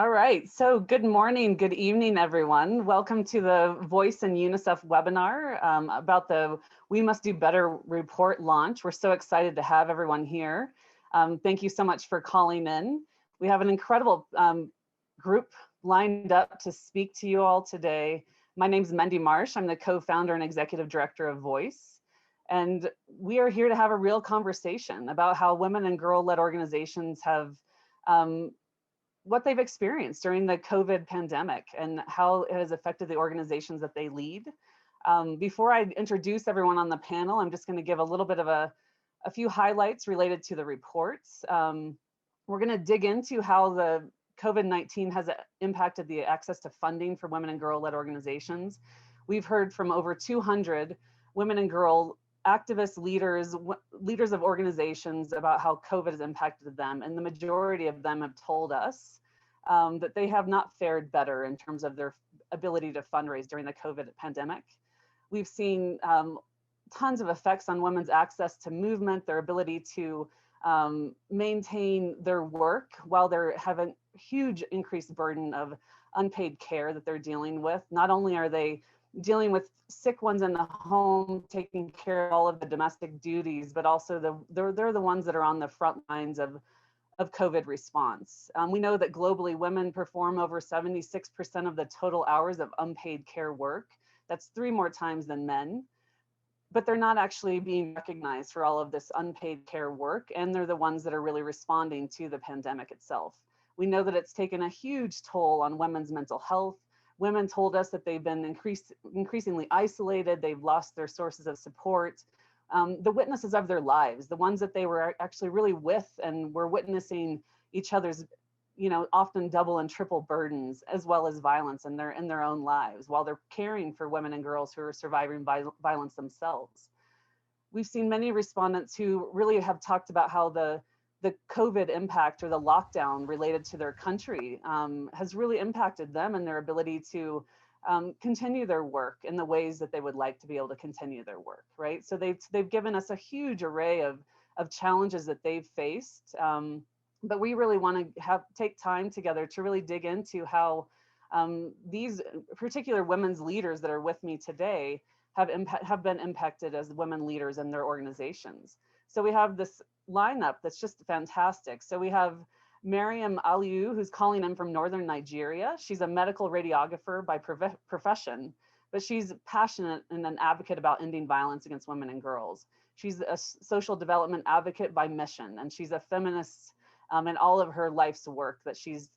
All right, so good morning, good evening, everyone. Welcome to the VOICE and UNICEF webinar about the We Must Do Better report launch. We're so excited to have everyone here. Thank you so much for calling in. We have an incredible group lined up to speak to you all today. My name is Mendy Marsh. I'm the co-founder and executive director of VOICE. And we are here to have a real conversation about how women and girl-led organizations have what they've experienced during the COVID pandemic and how it has affected the organizations that they lead. Before I introduce everyone on the panel, I'm just going to give a little bit of a few highlights related to the reports. We're going to dig into how the COVID-19 has impacted the access to funding for women and girl-led organizations. We've heard from over 200 women and girl activists, leaders of organizations about how COVID has impacted them. And the majority of them have told us that they have not fared better in terms of their ability to fundraise during the COVID pandemic. We've seen tons of effects on women's access to movement, their ability to maintain their work while they're having a huge increased burden of unpaid care that they're dealing with. Not only are they dealing with sick ones in the home, taking care of all of the domestic duties, but also they're the ones that are on the front lines of COVID response. We know that globally women perform over 76% of the total hours of unpaid care work. That's 3 more times than men, but they're not actually being recognized for all of this unpaid care work, and they're the ones that are really responding to the pandemic itself. We know that it's taken a huge toll on women's mental health. Women told us that they've been increasingly isolated, they've lost their sources of support, the witnesses of their lives, the ones that they were actually really with and were witnessing each other's, often double and triple burdens, as well as violence in their own lives, while they're caring for women and girls who are surviving violence themselves. We've seen many respondents who really have talked about how the COVID impact or the lockdown related to their country has really impacted them and their ability to continue their work in the ways that they would like to be able to continue their work, right? So they've given us a huge array of challenges that they've faced, but we really want to take time together to really dig into how these particular women's leaders that are with me today have been impacted as women leaders in their organizations. So we have this lineup that's just fantastic. So we have Miriam Alyu, who's calling in from northern Nigeria. She's a medical radiographer by profession, but she's passionate and an advocate about ending violence against women and girls. She's a social development advocate by mission, and she's a feminist in all of her life's work that she's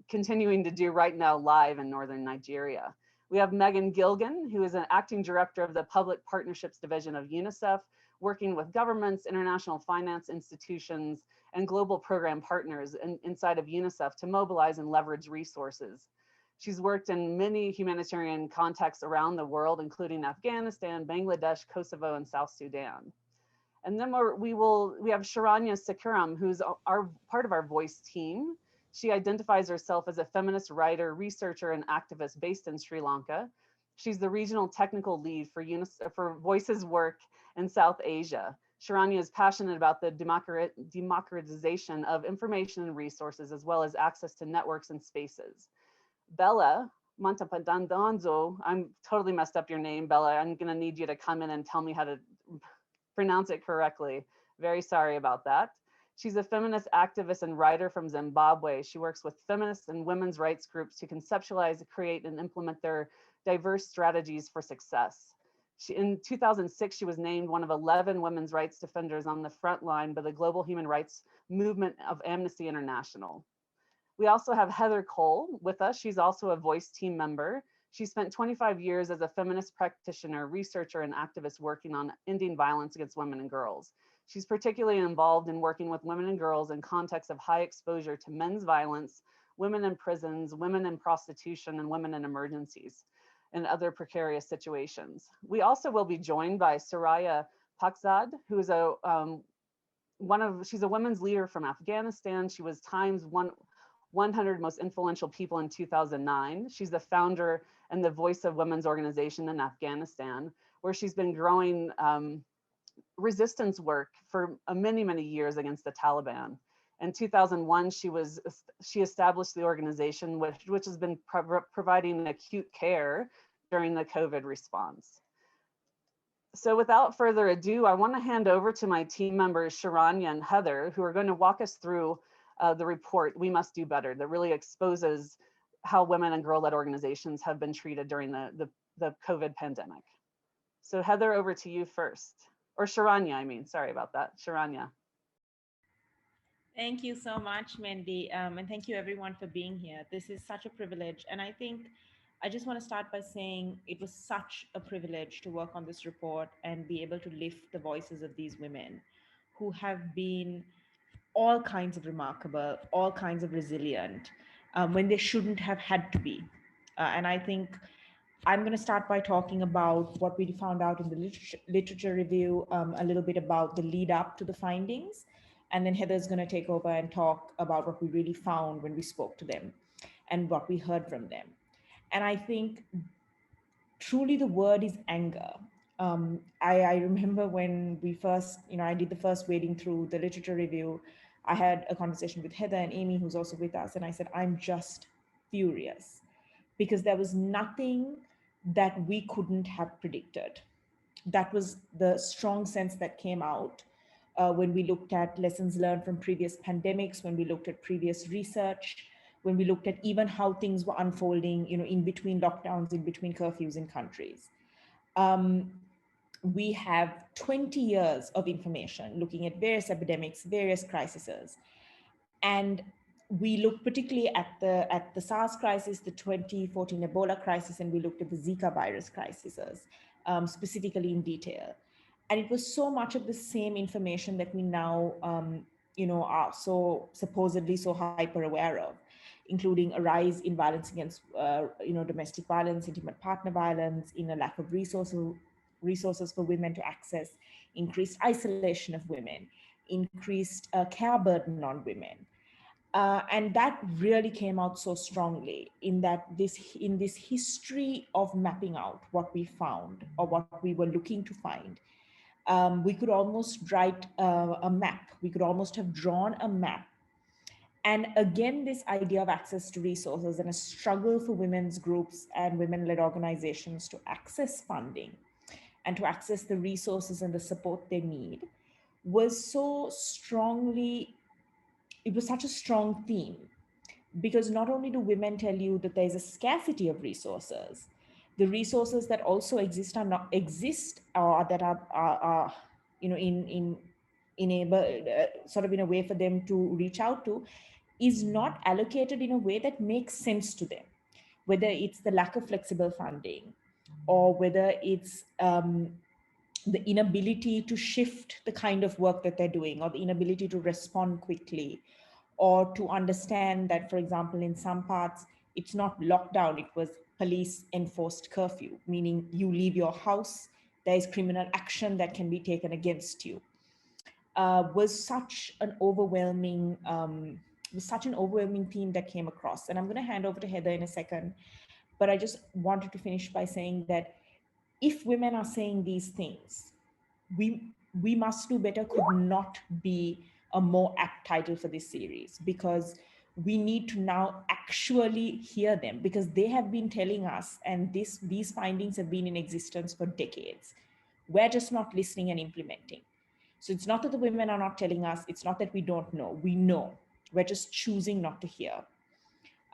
continuing to do right now live in northern Nigeria. We have Megan Gilgan, who is an acting director of the Public Partnerships Division of UNICEF, working with governments, international finance institutions, and global program partners inside of UNICEF to mobilize and leverage resources. She's worked in many humanitarian contexts around the world, including Afghanistan, Bangladesh, Kosovo, and South Sudan. And then we have Sharanya Sikaram, who's part of our VOICE team. She identifies herself as a feminist writer, researcher, and activist based in Sri Lanka. She's the regional technical lead for VOICE's work in South Asia. Sharanya is passionate about the democratization of information and resources, as well as access to networks and spaces. Bella Montapandandonzo, I'm totally messed up your name, Bella. I'm gonna need you to come in and tell me how to pronounce it correctly. Very sorry about that. She's a feminist activist and writer from Zimbabwe. She works with feminist and women's rights groups to conceptualize, create, and implement their diverse strategies for success. In 2006, she was named one of 11 women's rights defenders on the front line by the global human rights movement of Amnesty International. We also have Heather Cole with us. She's also a VOICE team member. She spent 25 years as a feminist practitioner, researcher, and activist working on ending violence against women and girls. She's particularly involved in working with women and girls in contexts of high exposure to men's violence, women in prisons, women in prostitution, and women in emergencies and other precarious situations. We also will be joined by Soraya Pakzad, who is she's a women's leader from Afghanistan. She was Time's 100 most influential people in 2009. She's the founder and the voice of women's organization in Afghanistan, where she's been growing resistance work for many, many years against the Taliban. In 2001, she established the organization, which has been providing acute care during the COVID response. So without further ado, I want to hand over to my team members, Sharanya and Heather, who are going to walk us through the report, We Must Do Better, that really exposes how women and girl-led organizations have been treated during the COVID pandemic. So Heather, over to you first. Or Sharanya, I mean, sorry about that, Sharanya. Thank you so much, Mendy, and thank you everyone for being here. This is such a privilege, and I think I just want to start by saying it was such a privilege to work on this report and be able to lift the voices of these women who have been all kinds of remarkable, all kinds of resilient, when they shouldn't have had to be. And I think I'm going to start by talking about what we found out in the literature review, a little bit about the lead up to the findings. And then Heather's going to take over and talk about what we really found when we spoke to them and what we heard from them. And I think truly the word is anger. I remember when we first, I did the first wading through the literature review, I had a conversation with Heather and Amy, who's also with us. And I said, I'm just furious because there was nothing that we couldn't have predicted. That was the strong sense that came out when we looked at lessons learned from previous pandemics, when we looked at previous research, when we looked at even how things were unfolding, in between lockdowns, in between curfews in countries. We have 20 years of information looking at various epidemics, various crises. And we looked particularly at the SARS crisis, the 2014 Ebola crisis, and we looked at the Zika virus crises, specifically in detail. And it was so much of the same information that we now, are so supposedly so hyper aware of, including a rise in violence against, domestic violence, intimate partner violence, in a lack of resources for women to access, increased isolation of women, increased care burden on women. And that really came out so strongly in this history of mapping out what we found or what we were looking to find. We could almost write a map. We could almost have drawn a map. And again, this idea of access to resources and a struggle for women's groups and women-led organizations to access funding and to access the resources and the support they need was so strongly, it was such a strong theme, because not only do women tell you that there's a scarcity of resources, the resources that also exist or that are sort of in a way for them to reach out to, is not allocated in a way that makes sense to them, whether it's the lack of flexible funding or whether it's the inability to shift the kind of work that they're doing, or the inability to respond quickly, or to understand that, for example, in some parts, it's not lockdown, it was police enforced curfew, meaning you leave your house, there is criminal action that can be taken against you, was such an overwhelming theme that came across. And I'm going to hand over to Heather in a second, but I just wanted to finish by saying that if women are saying these things, we must do better could not be a more apt title for this series, because we need to now actually hear them, because they have been telling us, and these findings have been in existence for decades. We're just not listening and implementing. So it's not that the women are not telling us, it's not that we don't know, we know. We're just choosing not to hear.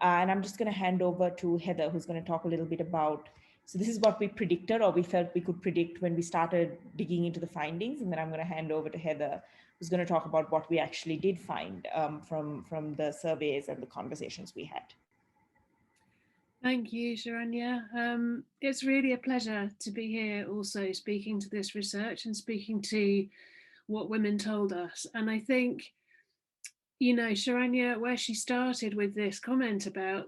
And I'm just going to hand over to Heather, who's going to talk a little bit about, so this is what we predicted, or we felt we could predict when we started digging into the findings. And then I'm going to hand over to Heather, who's going to talk about what we actually did find from the surveys and the conversations we had. Thank you, Sharanya. It's really a pleasure to be here also speaking to this research and speaking to what women told us. And I think, Sharanya, where she started with this comment about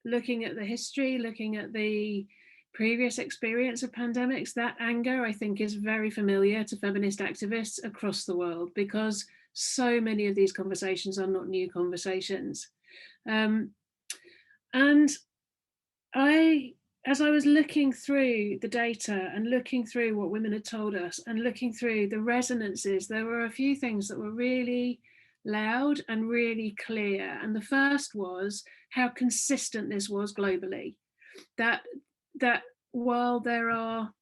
looking at the history, looking at the previous experience of pandemics, that anger, I think, is very familiar to feminist activists across the world, because so many of these conversations are not new conversations. And as I was looking through the data and looking through what women had told us and looking through the resonances, there were a few things that were really loud and really clear. And the first was how consistent this was globally. That while there are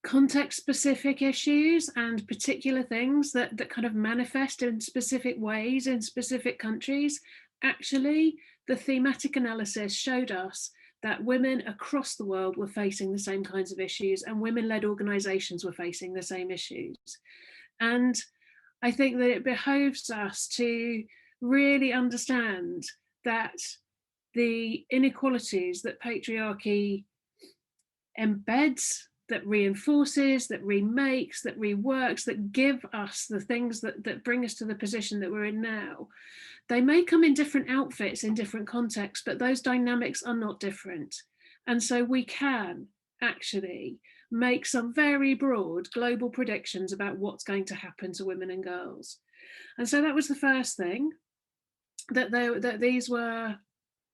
context-specific issues and particular things that kind of manifest in specific ways in specific countries, actually the thematic analysis showed us that women across the world were facing the same kinds of issues, and women-led organizations were facing the same issues. And I think that it behoves us to really understand that the inequalities that patriarchy embeds, that reinforces, that remakes, that reworks, that give us the things that bring us to the position that we're in now, they may come in different outfits in different contexts, but those dynamics are not different. And so we can actually make some very broad global predictions about what's going to happen to women and girls. And so that was the first thing, that these were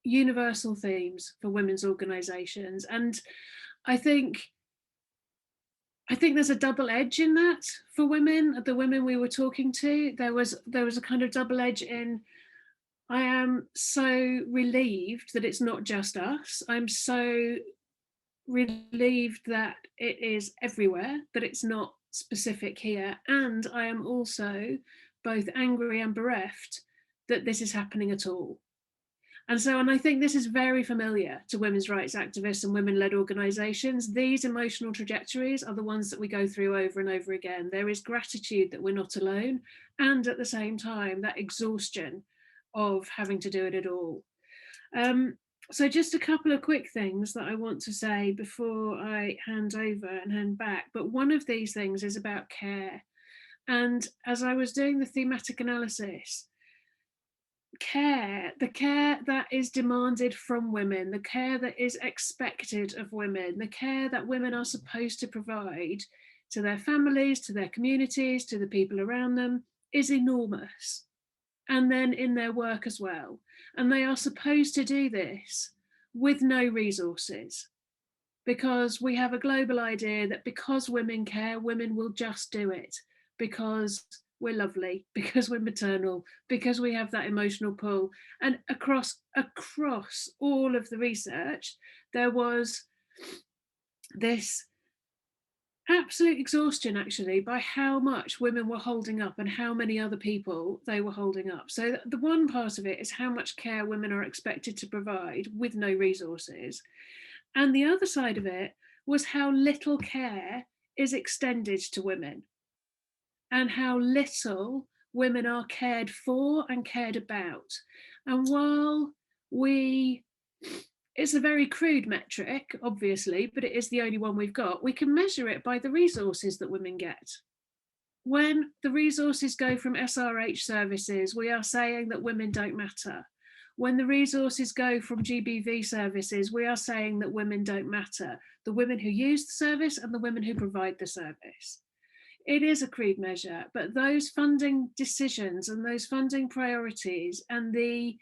universal themes for women's organizations. And I think there's a double edge in that for women. The women we were talking to, there was a kind of double edge in, I am so relieved that it's not just us. I'm so relieved that it is everywhere, that it's not specific here. And I am also both angry and bereft that this is happening at all. And I think this is very familiar to women's rights activists and women-led organizations. These emotional trajectories are the ones that we go through over and over again. There is gratitude that we're not alone, and at the same time, that exhaustion of having to do it at all. So just a couple of quick things that I want to say before I hand over and hand back. But one of these things is about care. And as I was doing the thematic analysis, the care that is demanded from women, the care that is expected of women, the care that women are supposed to provide to their families, to their communities, to the people around them, is enormous. And then in their work as well. And they are supposed to do this with no resources, because we have a global idea that because women care, women will just do it because we're lovely, because we're maternal, because we have that emotional pull. And across all of the research, there was this absolute exhaustion actually by how much women were holding up and how many other people they were holding up. So the one part of it is how much care women are expected to provide with no resources. And the other side of it was how little care is extended to women and how little women are cared for and cared about. And while it's a very crude metric, obviously, but it is the only one we've got, we can measure it by the resources that women get. When the resources go from SRH services, we are saying that women don't matter. When the resources go from GBV services, we are saying that women don't matter. The women who use the service and the women who provide the service. It is a crude measure, but those funding decisions and those funding priorities and the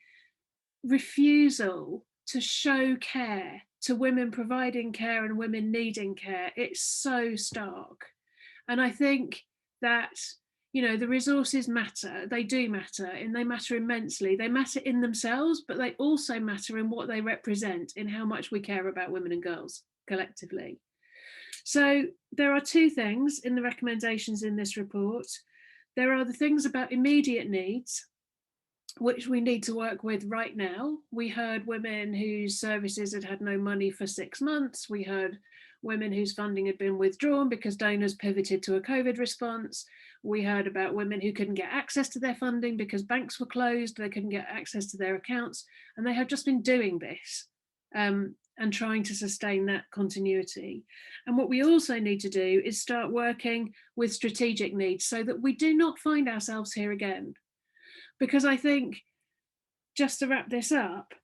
refusal to show care to women providing care and women needing care, it's so stark. And I think that, you know, the resources matter, they do matter, and they matter immensely. They matter in themselves, but they also matter in what they represent, in how much we care about women and girls collectively. So there are two things in the recommendations in this report. There are the things about immediate needs, which we need to work with right now. We heard women whose services had had no money for 6 months. We heard women whose funding had been withdrawn because donors pivoted to a COVID response. We heard about women who couldn't get access to their funding because banks were closed, they couldn't get access to their accounts, and they have just been doing this and trying to sustain that continuity. And what we also need to do is start working with strategic needs so that we do not find ourselves here again. Because I think, just to wrap this up,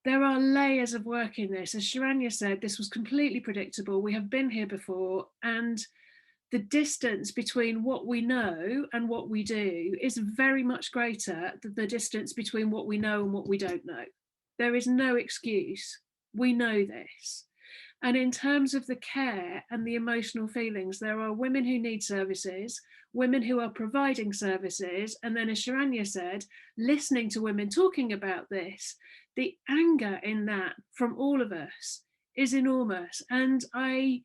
there are layers of work in this. As Sharanya said, this was completely predictable. We have been here before, and the distance between what we know and what we do is very much greater than the distance between what we know and what we don't know. There is no excuse. We know this. And in terms of the care and the emotional feelings, there are women who need services, women who are providing services, and then, as Sharanya said, listening to women talking about this. The anger in that from all of us is enormous. And I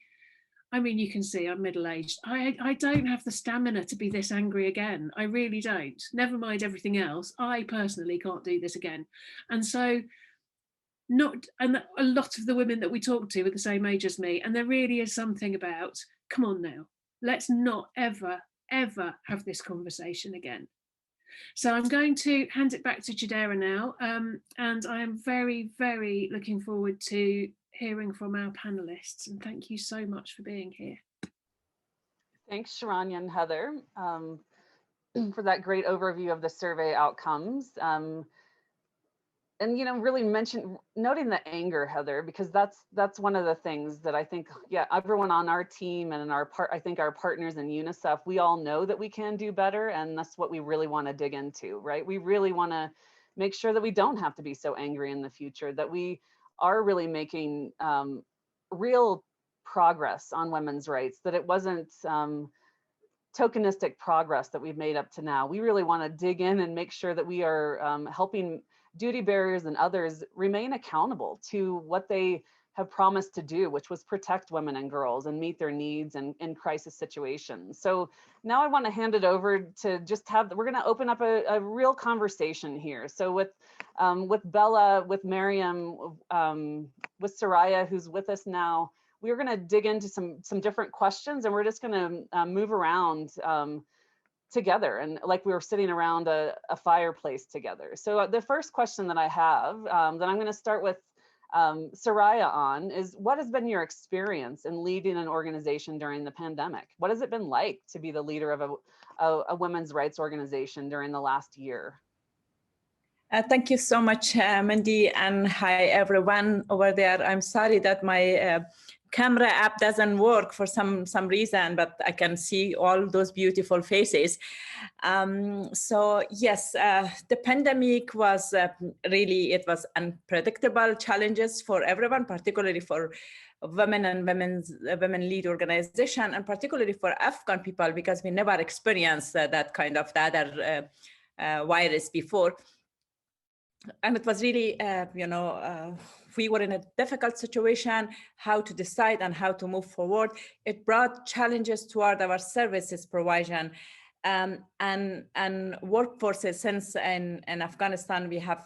mean, you can see I'm middle-aged. I don't have the stamina to be this angry again. I really don't. Never mind everything else. I personally can't do this again. And so and a lot of the women that we talk to are the same age as me. And there really is something about, come on now, let's not ever, ever have this conversation again. So I'm going to hand it back to Chidera now. And I am very, very looking forward to hearing from our panelists. And thank you so much for being here. Thanks, Sharanya and Heather, for that great overview of the survey outcomes. And, you know, really noting the anger, Heather, because that's one of the things that I think, yeah, everyone on our team and I think our partners in UNICEF, we all know that we can do better. And that's what we really want to dig into, right? We really want to make sure that we don't have to be so angry in the future, that we are really making real progress on women's rights, that it wasn't tokenistic progress that we've made up to now. We really want to dig in and make sure that we are helping duty bearers and others remain accountable to what they have promised to do, which was protect women and girls and meet their needs in crisis situations. So now I want to hand it over to just we're going to open up a real conversation here. So with Bella, with Miriam, with Soraya, who's with us now, we're going to dig into some different questions, and we're just going to move around together, and like we were sitting around a fireplace together. So the first question that I have that I'm going to start with Soraya on is, what has been your experience in leading an organization during the pandemic? What has it been like to be the leader of a women's rights organization during the last year? Thank you so much, Mendy, and hi everyone over there. I'm sorry that my camera app doesn't work for some reason, but I can see all those beautiful faces. So yes, the pandemic was it was unpredictable challenges for everyone, particularly for women and women lead organization, and particularly for Afghan people, because we never experienced that kind of other virus before. And it was really, we were in a difficult situation, how to decide and how to move forward. It brought challenges toward our services provision and workforces. Since in Afghanistan, we have,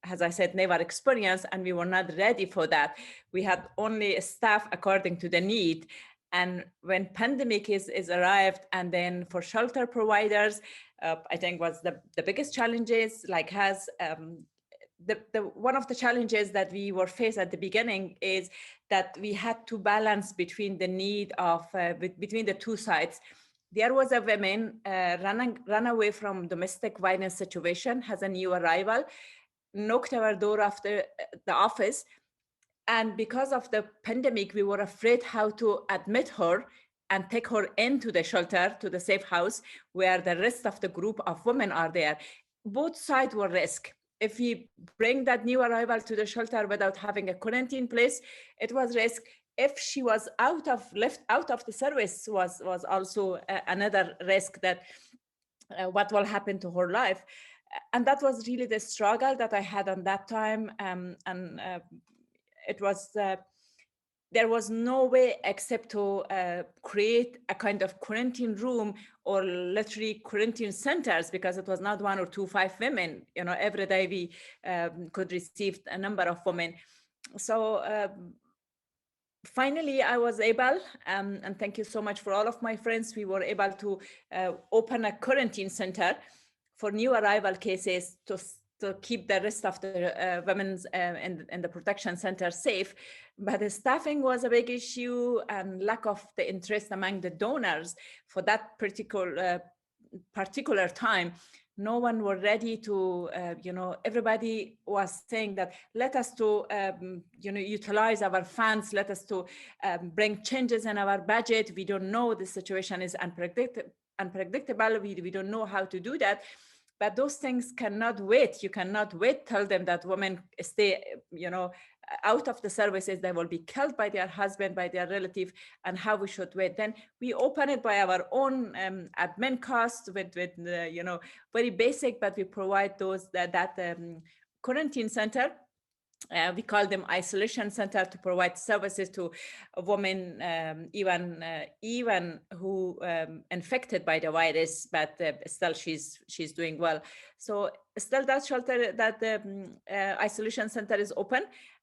as I said, never experienced, and we were not ready for that. We had only staff according to the need. And when pandemic is arrived, and then for shelter providers, I think was the biggest challenges, like one of the challenges that we were faced at the beginning is that we had to balance between the need of, between the two sides. There was a woman run away from domestic violence situation, has a new arrival, knocked our door after the office. And because of the pandemic, we were afraid how to admit her and take her into the shelter, to the safe house, where the rest of the group of women are there. Both sides were risk. If we bring that new arrival to the shelter without having a quarantine place, it was risk. If she was left out of the service, was also another risk, that what will happen to her life. And that was really the struggle that I had on that time. It was, there was no way except to create a kind of quarantine room, or literally quarantine centers, because it was not 1 or 2, 5 women. Every day we could receive a number of women. So finally, I was able, and thank you so much for all of my friends, we were able to open a quarantine center for new arrival cases to keep the rest of the women's in the protection center safe. But the staffing was a big issue, and lack of the interest among the donors for that particular time. No one were ready to, everybody was saying that let us to, utilize our funds, let us to bring changes in our budget. We don't know, the situation is unpredictable. We don't know how to do that. But those things cannot wait. You cannot wait, tell them that women stay, out of the services, they will be killed by their husband, by their relative, and how we should wait. Then we open it by our own admin costs with very basic, but we provide those that quarantine center. We call them isolation center to provide services to women, even who infected by the virus, but still she's doing well. So still that shelter, that isolation center is open,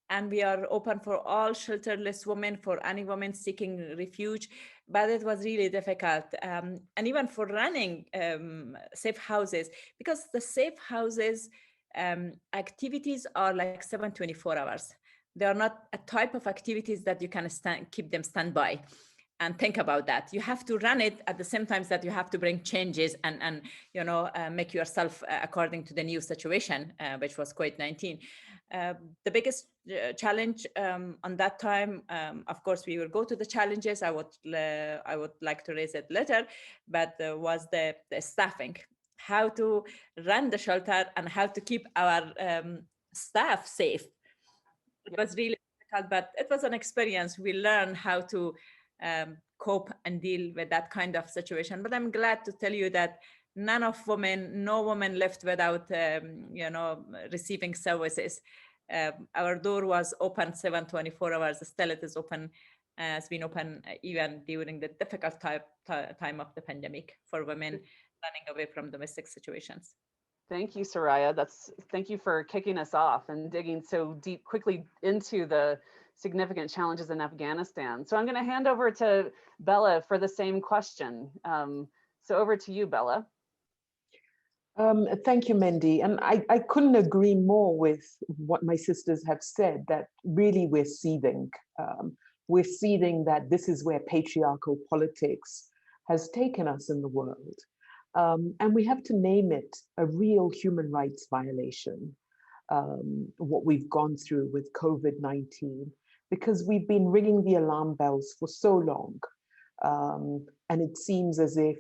and we are open for all shelterless women, for any woman seeking refuge. But it was really difficult, and even for running safe houses, because the safe houses activities are like 24 hours. They are not a type of activities that you can keep them standby and think about that. You have to run it at the same time that you have to bring changes and make yourself according to the new situation, which was COVID-19. The biggest challenge on that time, of course, we will go to the challenges. I would like to raise it later, but was the staffing. How to run the shelter and how to keep our staff safe. It was really difficult, but it was an experience. We learned how to cope and deal with that kind of situation. But I'm glad to tell you that no woman left without receiving services. Our door was open 24 hours. Still, it is open. It's been open even during the difficult time of the pandemic for women running away from domestic situations. Thank you, Soraya. Thank you for kicking us off and digging so deep quickly into the significant challenges in Afghanistan. So I'm going to hand over to Bella for the same question. So over to you, Bella. Thank you, Mendy. And I couldn't agree more with what my sisters have said, that really we're seething. We're seething that this is where patriarchal politics has taken us in the world. And we have to name it a real human rights violation, what we've gone through with COVID-19, because we've been ringing the alarm bells for so long. And it seems as if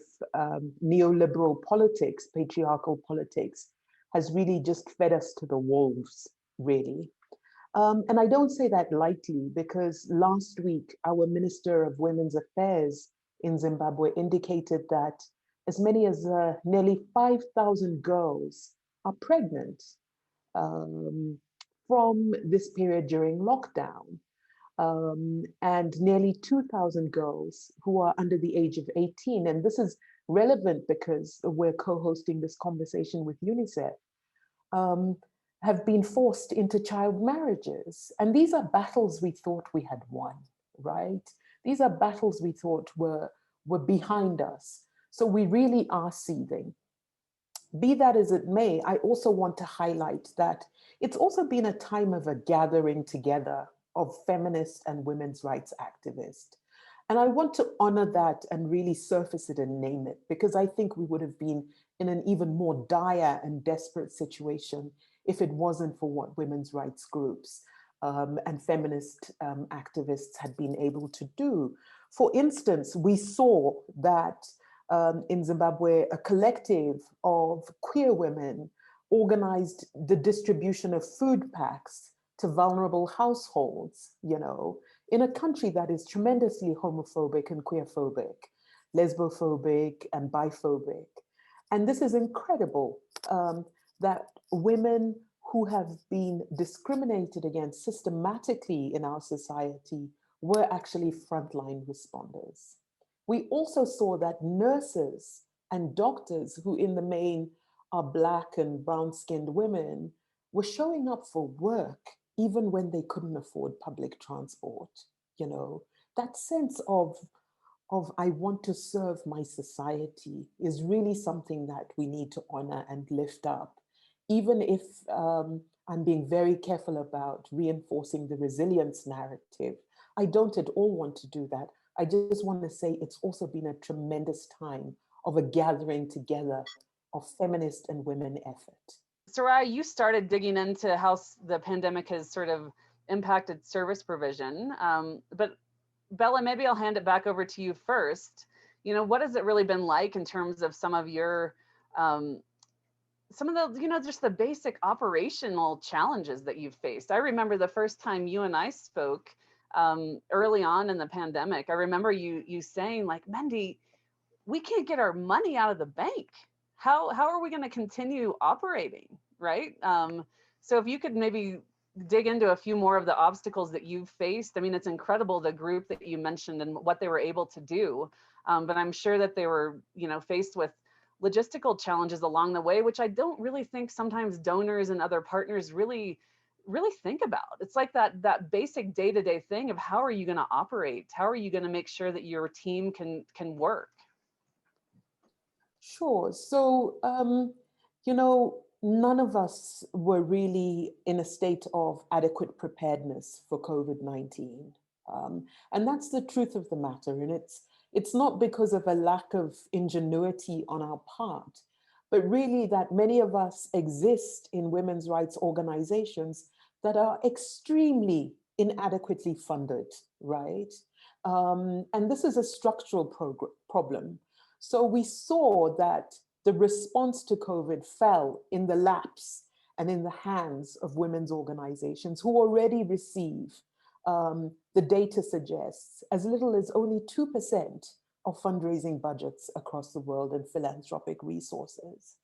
neoliberal politics, patriarchal politics, has really just fed us to the wolves, really. And I don't say that lightly, because last week, our Minister of Women's Affairs in Zimbabwe indicated that as many as nearly 5,000 girls are pregnant from this period during lockdown, and nearly 2,000 girls who are under the age of 18. And this is relevant because we're co-hosting this conversation with UNICEF, have been forced into child marriages. And these are battles we thought we had won, right? These are battles we thought were behind us. So we really are seething. Be that as it may, I also want to highlight that it's also been a time of a gathering together of feminist and women's rights activists. And I want to honor that and really surface it and name it, because I think we would have been in an even more dire and desperate situation if it wasn't for what women's rights groups and feminist activists had been able to do. For instance, we saw that in Zimbabwe, a collective of queer women organized the distribution of food packs to vulnerable households, in a country that is tremendously homophobic and queerphobic, lesbophobic and biphobic. And this is incredible, that women who have been discriminated against systematically in our society were actually frontline responders. We also saw that nurses and doctors, who in the main are Black and brown-skinned women, were showing up for work even when they couldn't afford public transport. That sense of I want to serve my society is really something that we need to honor and lift up, even if I'm being very careful about reinforcing the resilience narrative. I don't at all want to do that. I just want to say it's also been a tremendous time of a gathering together of feminist and women effort. Soraya, you started digging into how the pandemic has sort of impacted service provision. But Bella, maybe I'll hand it back over to you first. What has it really been like in terms of some of your some of the, just the basic operational challenges that you've faced. I remember the first time you and I spoke early on in the pandemic. I remember you saying, like, Mendy, we can't get our money out of the bank. How are we going to continue operating, right? So if you could maybe dig into a few more of the obstacles that you've faced. I mean, it's incredible, the group that you mentioned and what they were able to do. But I'm sure that they were, faced with logistical challenges along the way, which I don't really think sometimes donors and other partners really think about. It's like that basic day-to-day thing of how are you going to operate? How are you going to make sure that your team can work? Sure. So, none of us were really in a state of adequate preparedness for COVID-19. And that's the truth of the matter. And it's not because of a lack of ingenuity on our part, but really that many of us exist in women's rights organizations that are extremely inadequately funded, right? And this is a structural problem. So we saw that the response to COVID fell in the laps and in the hands of women's organizations who already receive, the data suggests, as little as only 2% of fundraising budgets across the world and philanthropic resources.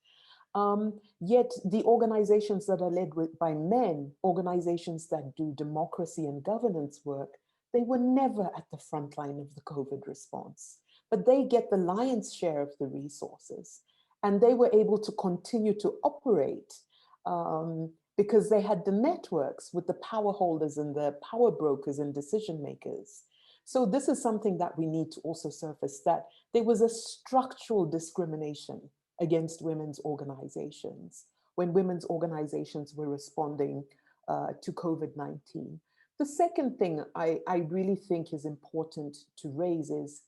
Yet the organizations that are led by men, organizations that do democracy and governance work, they were never at the front line of the COVID response, but they get the lion's share of the resources. And they were able to continue to operate because they had the networks with the power holders and the power brokers and decision makers. So this is something that we need to also surface, that there was a structural discrimination against women's organizations when women's organizations were responding to COVID-19. The second thing I really think is important to raise is,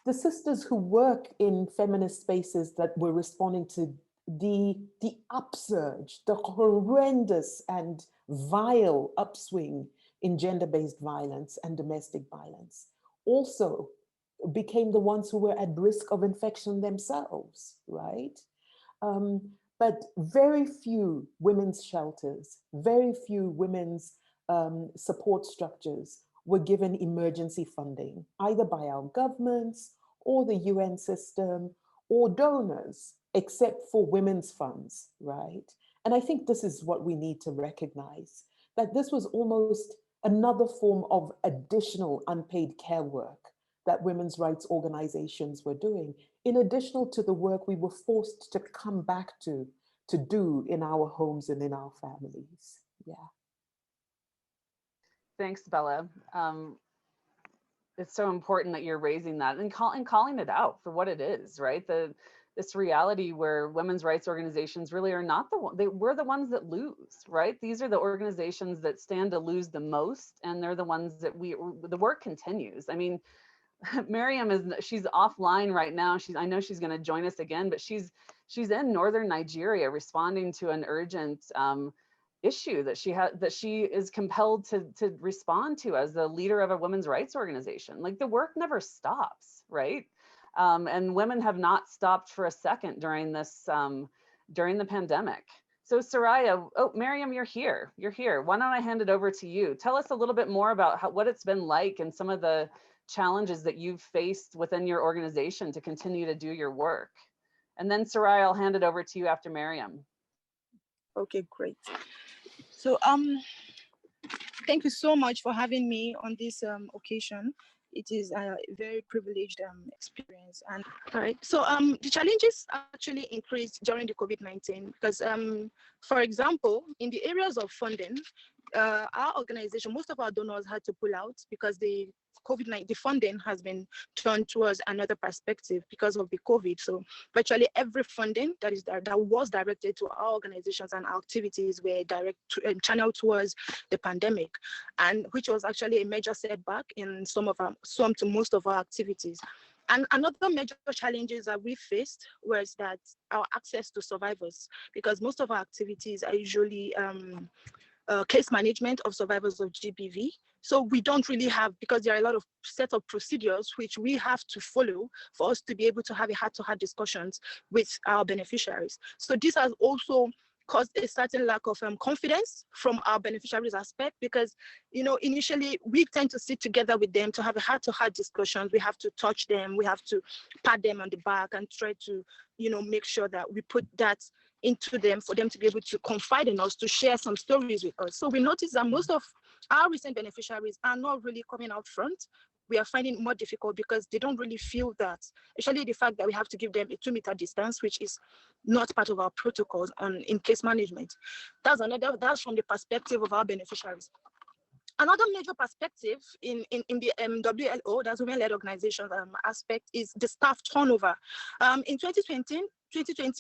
the sisters who work in feminist spaces that were responding to the upsurge, the horrendous and vile upswing in gender-based violence and domestic violence, also became the ones who were at risk of infection themselves, right? But very few women's shelters, very few women's support structures were given emergency funding, either by our governments or the UN system or donors, except for women's funds, right? And I think this is what we need to recognize, that this was almost another form of additional unpaid care work that women's rights organizations were doing, in addition to the work we were forced to come back to do in our homes and in our families. Yeah. Thanks, Bella. It's so important that you're raising that and calling it out for what it is, right? This reality where women's rights organizations really are not we're the ones that lose, right? These are the organizations that stand to lose the most, and they're the ones that the work continues. I mean, Miriam she's offline right now. I know she's going to join us again, but she's in northern Nigeria responding to an urgent issue that she is compelled to respond to as the leader of a women's rights organization. Like, the work never stops, right? And women have not stopped for a second during this during the pandemic. So Soraya, Miriam, you're here. Why don't I hand it over to you? Tell us a little bit more about what it's been like and some of the challenges that you've faced within your organization to continue to do your work. And then Soraya, I'll hand it over to you after Miriam. Okay, great. So thank you so much for having me on this occasion. It is a very privileged experience. And all right, so the challenges actually increased during the COVID-19 because, for example, in the areas of funding, our organization, most of our donors had to pull out because the COVID-19 funding has been turned towards another perspective because of the COVID. So virtually every funding that was directed to our organizations and our activities were channeled towards the pandemic, and which was actually a major setback in some to most of our activities. And another major challenges that we faced was that our access to survivors, because most of our activities are usually case management of survivors of GBV. So we don't really have, because there are a lot of set of procedures which we have to follow for us to be able to have a heart-to-heart discussions with our beneficiaries. So this has also caused a certain lack of confidence from our beneficiaries aspect, because, you know, initially we tend to sit together with them to have a heart-to-heart discussions. We have to touch them, we have to pat them on the back and try to, you know, make sure that we put that into them for them to be able to confide in us, to share some stories with us. So we noticed that most of our recent beneficiaries are not really coming out front. We are finding it more difficult because they don't really feel that, especially the fact that we have to give them a 2-meter distance, which is not part of our protocols in case management. That's from the perspective of our beneficiaries. Another major perspective in the WLO, that's women-led organizations aspect, is the staff turnover. In 2020,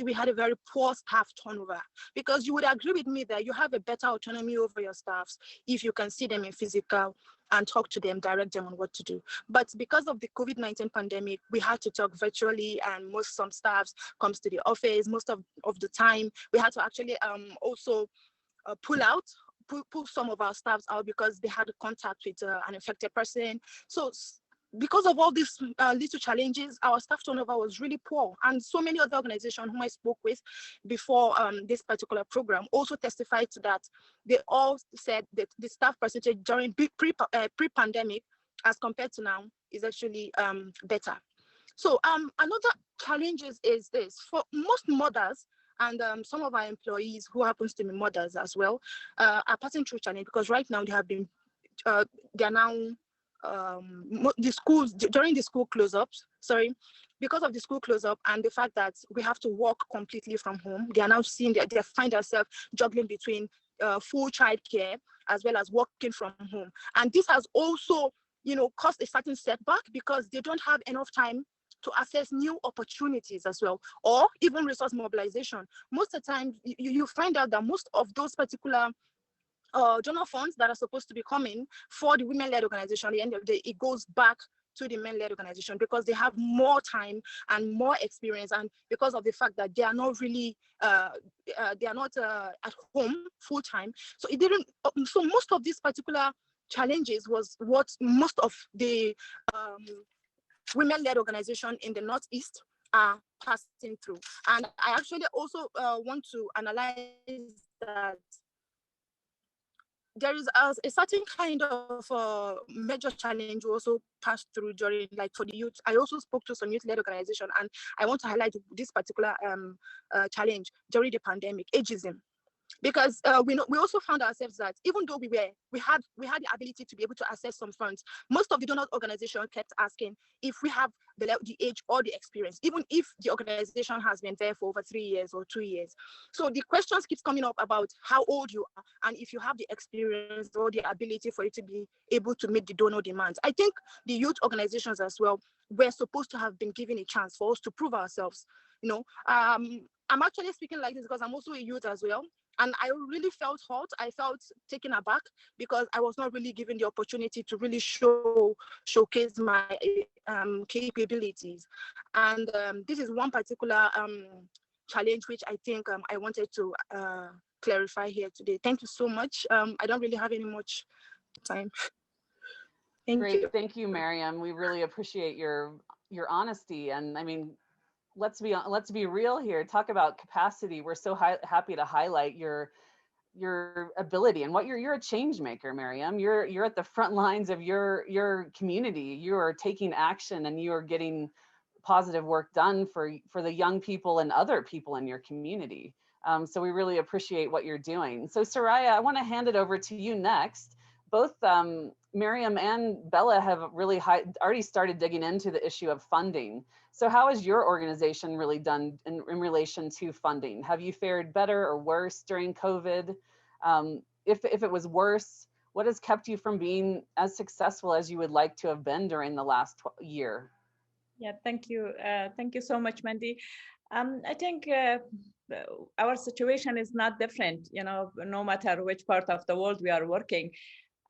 we had a very poor staff turnover, because you would agree with me that you have a better autonomy over your staffs if you can see them in physical and talk to them, direct them on what to do. But because of the COVID-19 pandemic, we had to talk virtually, and some staffs comes to the office. Most of the time, we had to actually also pull some of our staffs out because they had contact with an infected person. So because of all these little challenges, our staff turnover was really poor. And so many other organizations whom I spoke with before this particular program also testified to that. They all said that the staff percentage during pre-pandemic as compared to now is actually better. So another challenge is this: for most mothers, and some of our employees who happens to be mothers as well are passing through challenge, because right now they are now the schools, during the school close-ups, because of the school close-up and the fact that we have to work completely from home, they are now seeing that they find themselves juggling between full childcare as well as working from home. And this has also, you know, caused a certain setback, because they don't have enough time to access new opportunities as well, or even resource mobilization. Most of the time, you find out that most of those particular donor funds that are supposed to be coming for the women-led organization, at the end of the day, it goes back to the men-led organization, because they have more time and more experience, and because of the fact that they are not really at home full time. So it didn't. So most of these particular challenges was what most of the women-led organization in the Northeast are passing through. And I actually also want to analyze that there is a certain kind of major challenge we also passed through during, like for the youth. I also spoke to some youth-led organization, and I want to highlight this particular challenge during the pandemic: ageism. Because we also found ourselves that even though we had the ability to be able to access some funds, most of the donor organization kept asking if we have the age or the experience, even if the organization has been there for over 3 years or 2 years. So the questions keeps coming up about how old you are and if you have the experience or the ability for you to be able to meet the donor demands. I think the youth organizations as well were supposed to have been given a chance for us to prove ourselves. You know, I'm actually speaking like this because I'm also a youth as well. And I really felt hurt. I felt taken aback because I was not really given the opportunity to really showcase my capabilities. And this is one particular challenge which I think I wanted to clarify here today. Thank you so much. I don't really have any much time. Thank you. Thank you, Miriam. We really appreciate your honesty. And I mean, let's be real here. Talk about capacity. We're so happy to highlight your ability and what you're a change maker, Miriam. You're at the front lines of your community. You are taking action and you are getting positive work done for the young people and other people in your community. So we really appreciate what you're doing. So Soraya, I want to hand it over to you next. Both Miriam and Bella have really already started digging into the issue of funding. So how has your organization really done in relation to funding? Have you fared better or worse during COVID? If it was worse, what has kept you from being as successful as you would like to have been during the last year? Yeah, thank you. Thank you so much, Mendy. I think our situation is not different, you know, no matter which part of the world we are working.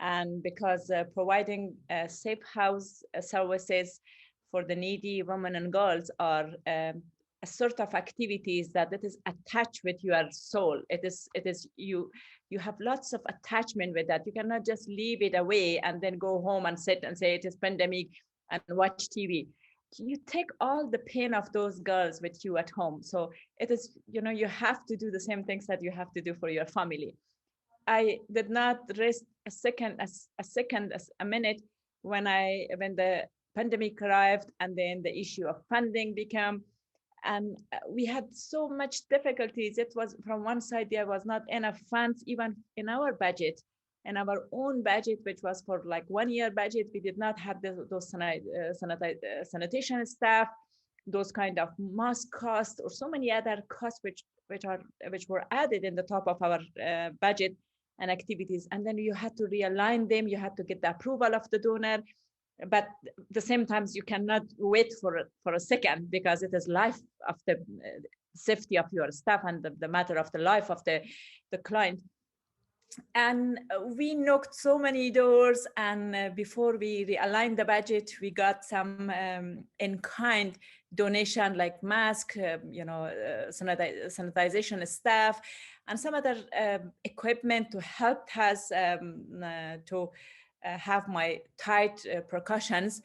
And because providing safe house services for the needy women and girls are a sort of activities that it is attached with your soul. It is you have lots of attachment with that. You cannot just leave it away and then go home and sit and say it is pandemic and watch TV. You take all the pain of those girls with you at home. So it is, you have to do the same things that you have to do for your family. I did not rest a minute when the pandemic arrived, and then the issue of funding became, and we had so much difficulties. It was, from one side, there was not enough funds even in our budget, in our own budget, which was for like 1 year budget. We did not have those sanitation staff, those kind of mask costs, or so many other costs which were added in the top of our budget and activities. And then you had to realign them. You had to get the approval of the donor. But at the same time, you cannot wait for a second, because it is life of the safety of your staff and the matter of the life of the client. And we knocked so many doors, and before we realigned the budget, we got some in-kind donation like mask, sanitization staff, and some other equipment to help us to have my tight precautions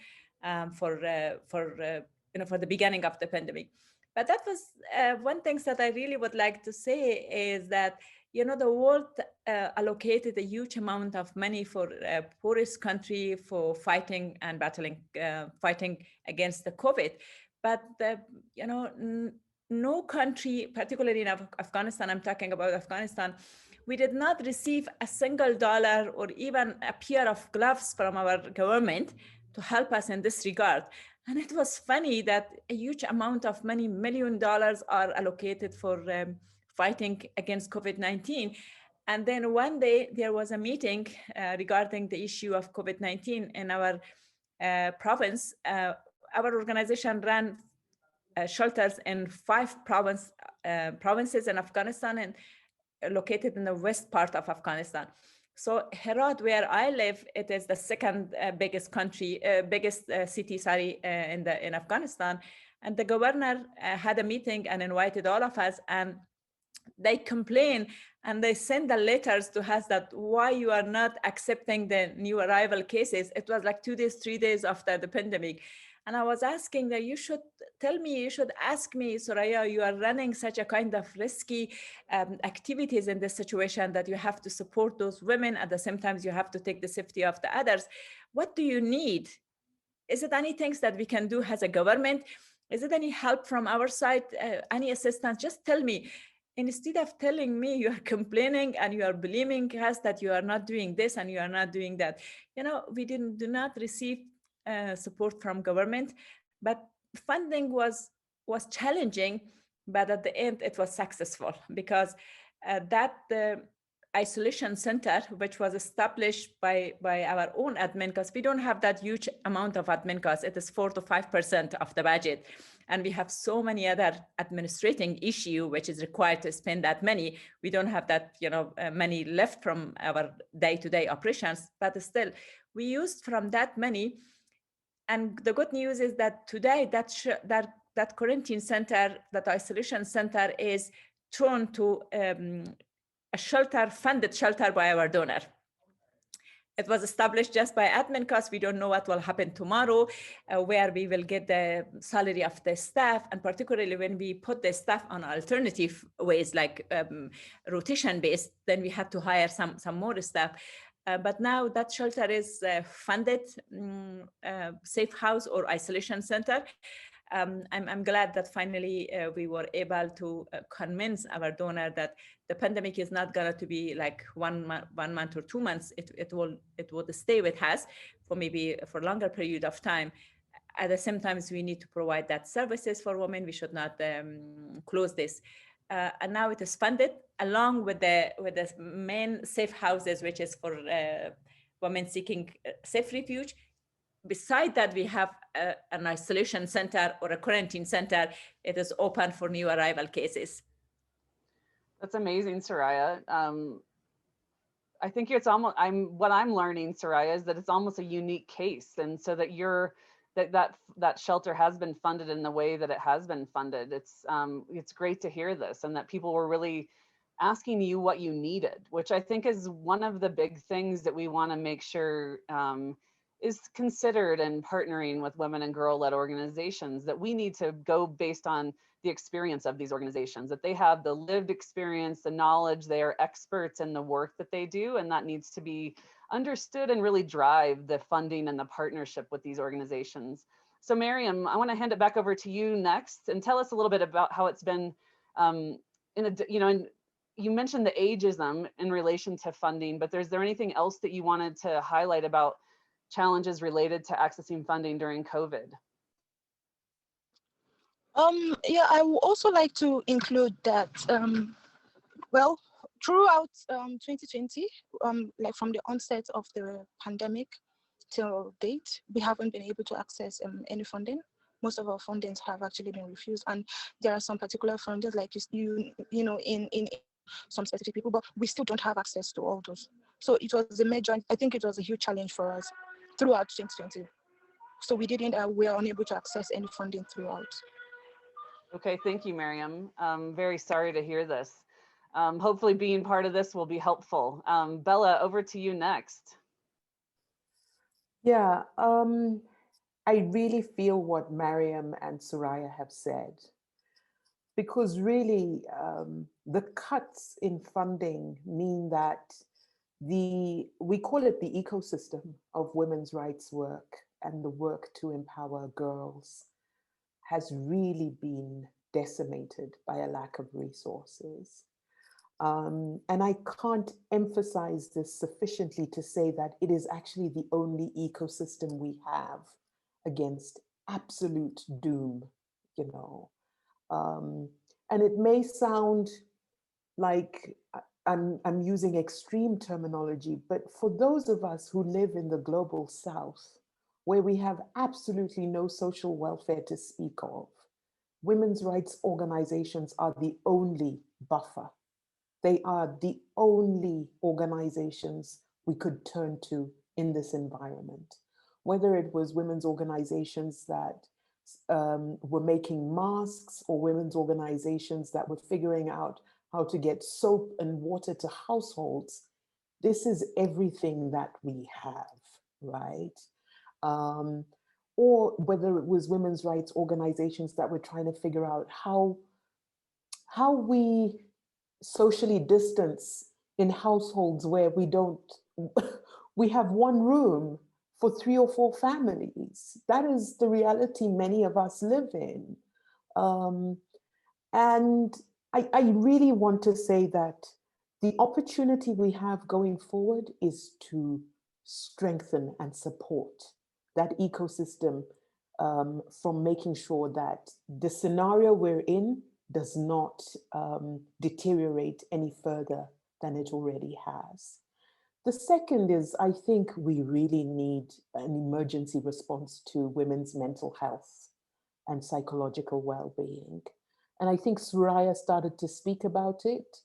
for the beginning of the pandemic. But that was one thing that I really would like to say is that, the world allocated a huge amount of money for poorest country for fighting and fighting against the COVID. But, no country, particularly in Afghanistan, I'm talking about Afghanistan, we did not receive a single dollar or even a pair of gloves from our government to help us in this regard. And it was funny that a huge amount of money, $1 million, are allocated for fighting against COVID-19. And then one day there was a meeting regarding the issue of COVID-19 in our province. Our organization ran shelters in 5 provinces in Afghanistan, and located in the west part of Afghanistan. So Herat, where I live, it is the second biggest city, in Afghanistan. And the governor had a meeting and invited all of us, and they complain and they send the letters to us that why you are not accepting the new arrival cases. It was like 2 days, 3 days after the pandemic. And I was asking that you should ask me, Soraya, you are running such a kind of risky activities in this situation that you have to support those women. At the same time, you have to take the safety of the others. What do you need? Is it anything that we can do as a government? Is it any help from our side, any assistance? Just tell me. Instead of telling me, you are complaining and you are blaming us that you are not doing this and you are not doing that. We do not receive support from government, but funding was challenging, but at the end it was successful, because that isolation center, which was established by our own admin costs, we don't have that huge amount of admin costs. It is 4 to 5% of the budget. And we have so many other administrating issue, which is required to spend that money. We don't have that, money left from our day-to-day operations, but still we used from that money. And the good news is that today that quarantine center, that isolation center, is turned to a funded shelter by our donor. It was established just by admin costs. We don't know what will happen tomorrow, where we will get the salary of the staff, and particularly when we put the staff on alternative ways like rotation based, then we had to hire some more staff. But now that shelter is funded safe house or isolation center. I'm glad that finally we were able to convince our donor that the pandemic is not going to be like 1 month or 2 months. It would stay with us for longer period of time. At the same time, we need to provide that services for women. We should not close this. And now it is funded along with the main safe houses, which is for women seeking safe refuge. Beside that, we have an isolation center or a quarantine center. It is open for new arrival cases. That's amazing, Soraya. I think it's almost, what I'm learning, Soraya, is that it's almost a unique case. And so that you're that shelter has been funded in the way that it has been funded. It's great to hear this, and that people were really asking you what you needed, which I think is one of the big things that we want to make sure is considered in partnering with women and girl-led organizations, that we need to go based on the experience of these organizations, that they have the lived experience, the knowledge, they are experts in the work that they do, and that needs to be understood and really drive the funding and the partnership with these organizations. So Miriam, I want to hand it back over to you next and tell us a little bit about how it's been you mentioned the ageism in relation to funding, but is there anything else that you wanted to highlight about challenges related to accessing funding during COVID? Yeah, I would also like to include that, well, throughout 2020, like from the onset of the pandemic till date, we haven't been able to access any funding. Most of our fundings have actually been refused, and there are some particular funders, like in some specific people, but we still don't have access to all those. So it was a major, I think it was a huge challenge for us throughout 2020. So we were unable to access any funding throughout. Okay, thank you, Miriam. Very sorry to hear this. Hopefully being part of this will be helpful. Bella, over to you next. Yeah, I really feel what Miriam and Soraya have said, because really the cuts in funding mean that we call it the ecosystem of women's rights work and the work to empower girls has really been decimated by a lack of resources. And I can't emphasize this sufficiently to say that it is actually the only ecosystem we have against absolute doom, you know. And it may sound like I'm using extreme terminology, but for those of us who live in the global South, where we have absolutely no social welfare to speak of, women's rights organizations are the only buffer. They are the only organizations we could turn to in this environment. Whether it was women's organizations that were making masks, or women's organizations that were figuring out how to get soap and water to households, this is everything that we have, right? Or whether it was women's rights organizations that were trying to figure out how we socially distance in households where we have one room for 3 or 4 families. That is the reality many of us live in. And I really want to say that the opportunity we have going forward is to strengthen and support that ecosystem, from making sure that the scenario we're in does not deteriorate any further than it already has. The second is, I think we really need an emergency response to women's mental health and psychological well-being. And I think Soraya started to speak about it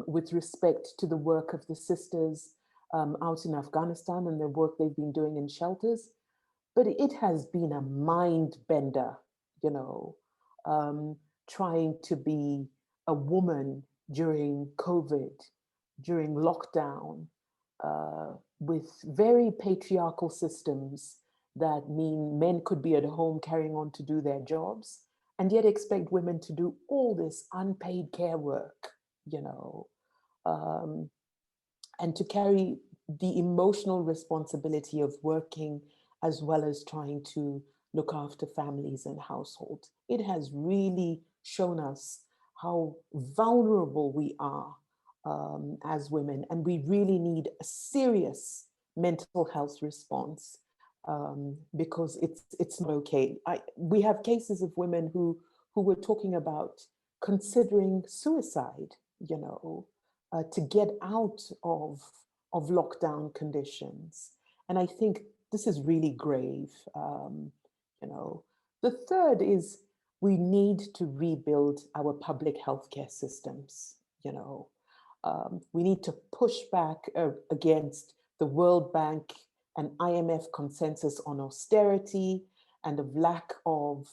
with respect to the work of the sisters out in Afghanistan and the work they've been doing in shelters. But it has been a mind bender, you know, trying to be a woman during COVID, during lockdown, with very patriarchal systems that mean men could be at home carrying on to do their jobs, and yet expect women to do all this unpaid care work, you know, and to carry the emotional responsibility of working as well as trying to look after families and households. It has really shown us how vulnerable we are as women, and we really need a serious mental health response, because it's not okay. We have cases of women who were talking about considering suicide, you know, to get out of lockdown conditions. And I think this is really grave, you know. The third is we need to rebuild our public healthcare systems, you know. We need to push back against the World Bank and IMF consensus on austerity and of lack of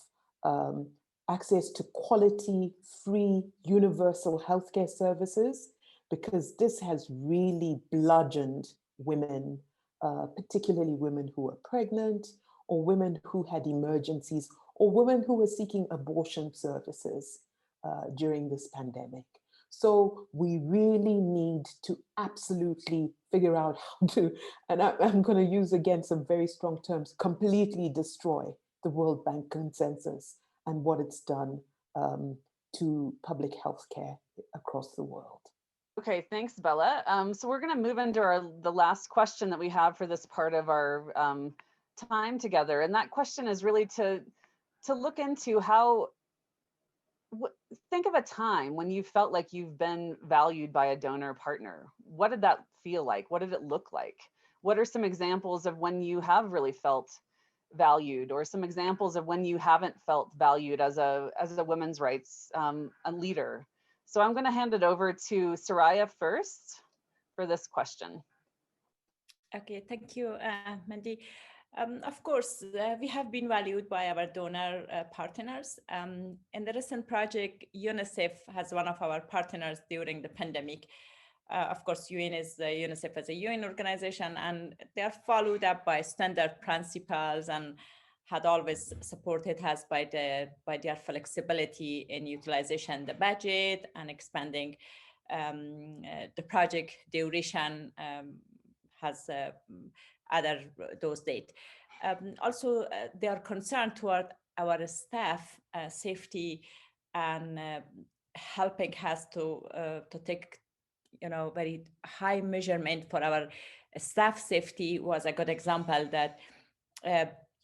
access to quality, free, universal healthcare services, because this has really bludgeoned women, particularly women who are pregnant, or women who had emergencies, or women who were seeking abortion services during this pandemic. So we really need to absolutely figure out how to, and I'm going to use again some very strong terms, completely destroy the World Bank consensus and what it's done to public health care across the world. Okay, thanks, Bella. So we're going to move into the last question that we have for this part of our time together. And that question is really to look into how, think of a time when you felt like you've been valued by a donor partner. What did that feel like? What did it look like? What are some examples of when you have really felt valued, or some examples of when you haven't felt valued as a women's rights a leader? So I'm going to hand it over to Soraya first for this question. Okay, thank you, Mendy. Of course, we have been valued by our donor partners. In the recent project, UNICEF has one of our partners during the pandemic. Of course, UNICEF is a UN organization, and they are followed up by standard principles and had always supported us by their flexibility in utilization the budget and expanding the project duration has other those dates. Also, they are concerned toward our staff safety and helping us to take very high measurement for our staff safety. Was a good example that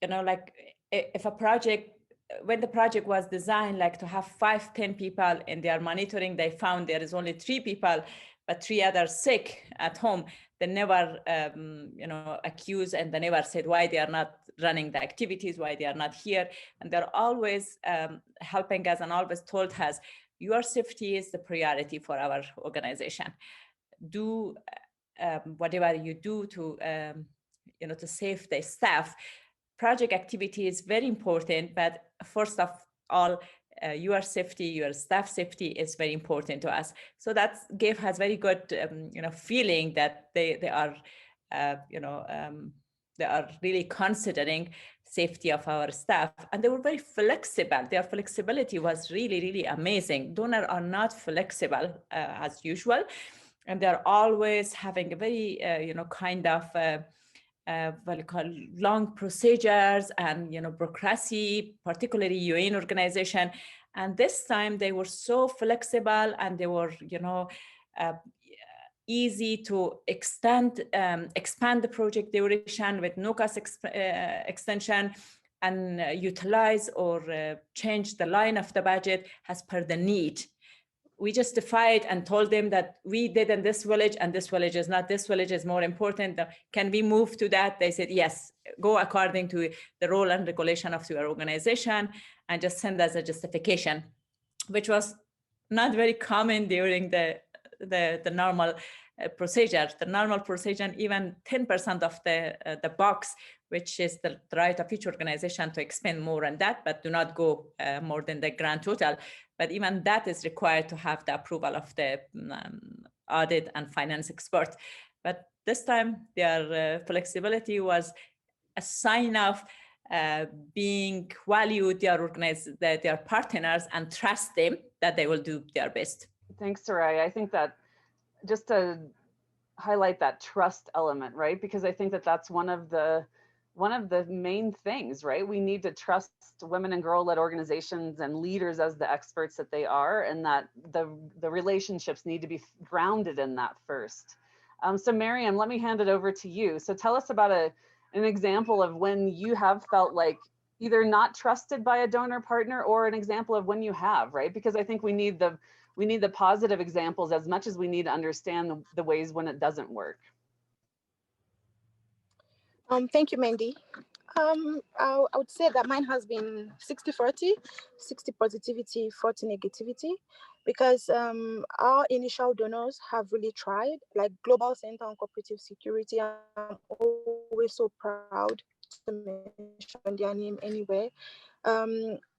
like if a project, when the project was designed like to have 5-10 people in their monitoring, they found there is only 3 people but 3 others sick at home. They never accused, and they never said why they are not running the activities, why they are not here. And they're always helping us and always told us, your safety is the priority for our organization. Do whatever you do to to save the staff. Project activity is very important, but first of all, your safety, your staff safety is very important to us. So that gave us very good feeling that they are they are really considering safety of our staff, and they were very flexible. Their flexibility was really, really amazing. Donors are not flexible as usual, and they're always having a very kind of what you call long procedures and bureaucracy, particularly UN organization. And this time they were so flexible, and they were easy to expand the project duration with no cost extension, and utilize or change the line of the budget as per the need. We justified and told them that we did in this village, and this village is not. This village is more important. Can we move to that? They said, yes, go according to the role and regulation of your organization, and just send us a justification, which was not very common during the normal procedure. The normal procedure, even 10% of the box, which is the right of each organization to expend more on that, but do not go more than the grand total. But even that is required to have the approval of the audit and finance expert. But this time, their flexibility was a sign of being valued, their partners, and trust them that they will do their best. Thanks, Soraya. I think that just to highlight that trust element, right? Because I think that that's one of the main things, right? We need to trust women and girl-led organizations and leaders as the experts that they are, and that the relationships need to be grounded in that first. So Miriam, let me hand it over to you. So tell us about an example of when you have felt like either not trusted by a donor partner, or an example of when you have, right? Because I think we need the positive examples as much as we need to understand the ways when it doesn't work. Thank you, Mendy. I would say that mine has been 60-40, 60 positivity, 40 negativity, because our initial donors have really tried, like Global Center on Cooperative Security. I'm always so proud to mention their name anywhere.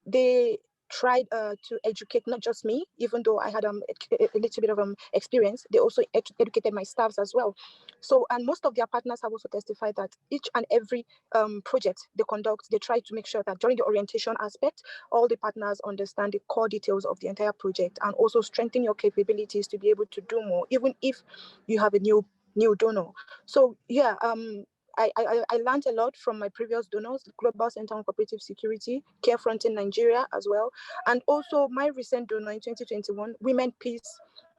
They tried to educate not just me, even though I had a little bit of experience. They also educated my staffs as well. So, and most of their partners have also testified that each and every project they conduct, they try to make sure that during the orientation aspect, all the partners understand the core details of the entire project, and also strengthen your capabilities to be able to do more, even if you have a new donor. So yeah, I learned a lot from my previous donors, Global Center on Cooperative Security, Carefront in Nigeria as well. And also my recent donor in 2021, Women, Peace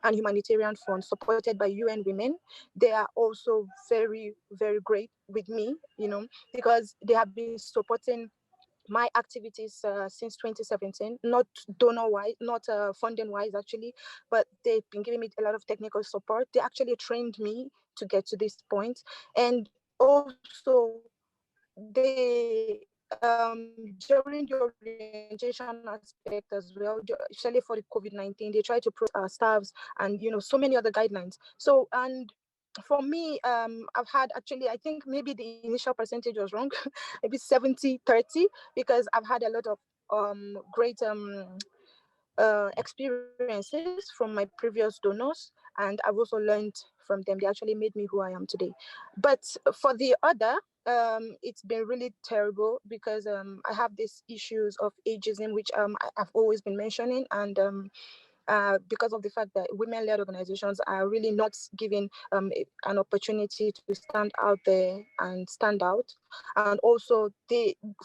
and Humanitarian Fund, supported by UN Women. They are also very, very great with me, you know, because they have been supporting my activities since 2017, not donor-wise, not funding-wise actually, but they've been giving me a lot of technical support. They actually trained me to get to this point. And also, they during the orientation aspect as well, especially for the COVID-19, they try to put our staffs and so many other guidelines. So, and for me, I've had actually, I think maybe the initial percentage was wrong, maybe 70-30, because I've had a lot of great experiences from my previous donors, and I've also learned from them. They actually made me who I am today. But for the other, it's been really terrible because I have these issues of ageism, which I've always been mentioning, and because of the fact that women-led organizations are really not given an opportunity to stand out there and stand out. And also,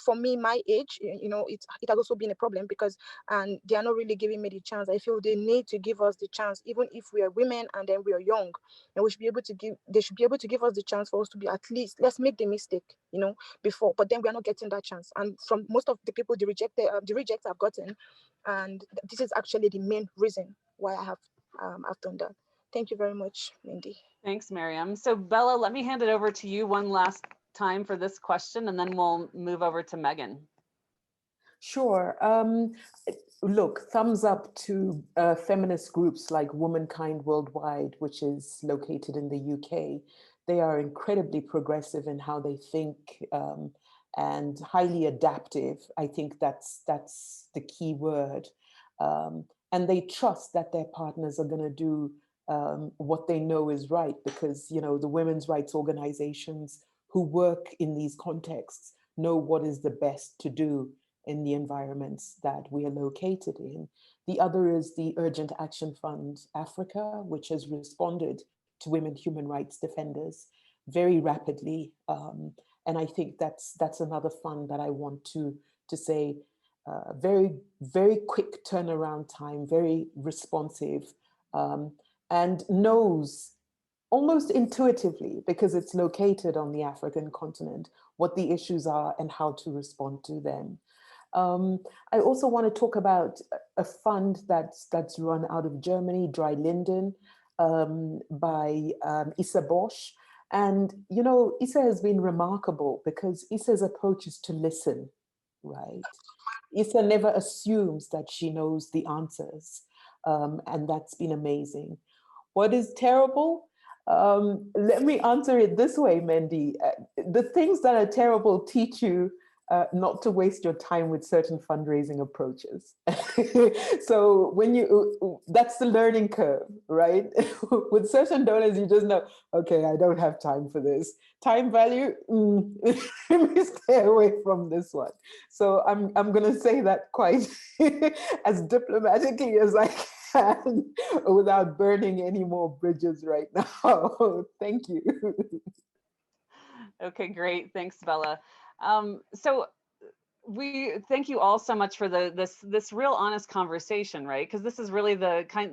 for me, my age, it has also been a problem because they are not really giving me the chance. I feel they need to give us the chance, even if we are women and then we are young, and they should be able to give us the chance for us to be, at least, let's make the mistake, before, but then we are not getting that chance. And from most of the people, the rejects I've gotten, and this is actually the main reason why I've done that. Thank you very much, Mendy. Thanks, Miriam. So Bella, let me hand it over to you one last time for this question, and then we'll move over to Megan. Sure. Look, thumbs up to feminist groups like Womankind Worldwide, which is located in the UK. They are incredibly progressive in how they think and highly adaptive. I think that's the key word. And they trust that their partners are going to do what they know is right, because the women's rights organizations who work in these contexts know what is the best to do in the environments that we are located in. The other is the Urgent Action Fund Africa, which has responded to women human rights defenders very rapidly. And I think that's another fund that I want to say, very, very quick turnaround time, very responsive, and knows almost intuitively, because it's located on the African continent, what the issues are and how to respond to them. I also want to talk about a fund that's run out of Germany, Dry Linden, by Issa Bosch. And, Issa has been remarkable because Issa's approach is to listen, right? Issa never assumes that she knows the answers. And that's been amazing. What is terrible? Let me answer it this way, Mendy. The things that are terrible teach you not to waste your time with certain fundraising approaches. So that's the learning curve, right? With certain donors, you just know, okay, I don't have time for this. Time value, let me stay away from this one. So I'm gonna say that quite as diplomatically as I can without burning any more bridges right now. Thank you. Okay, great. Thanks, Bella. So we thank you all so much for this real honest conversation, right? Because this is really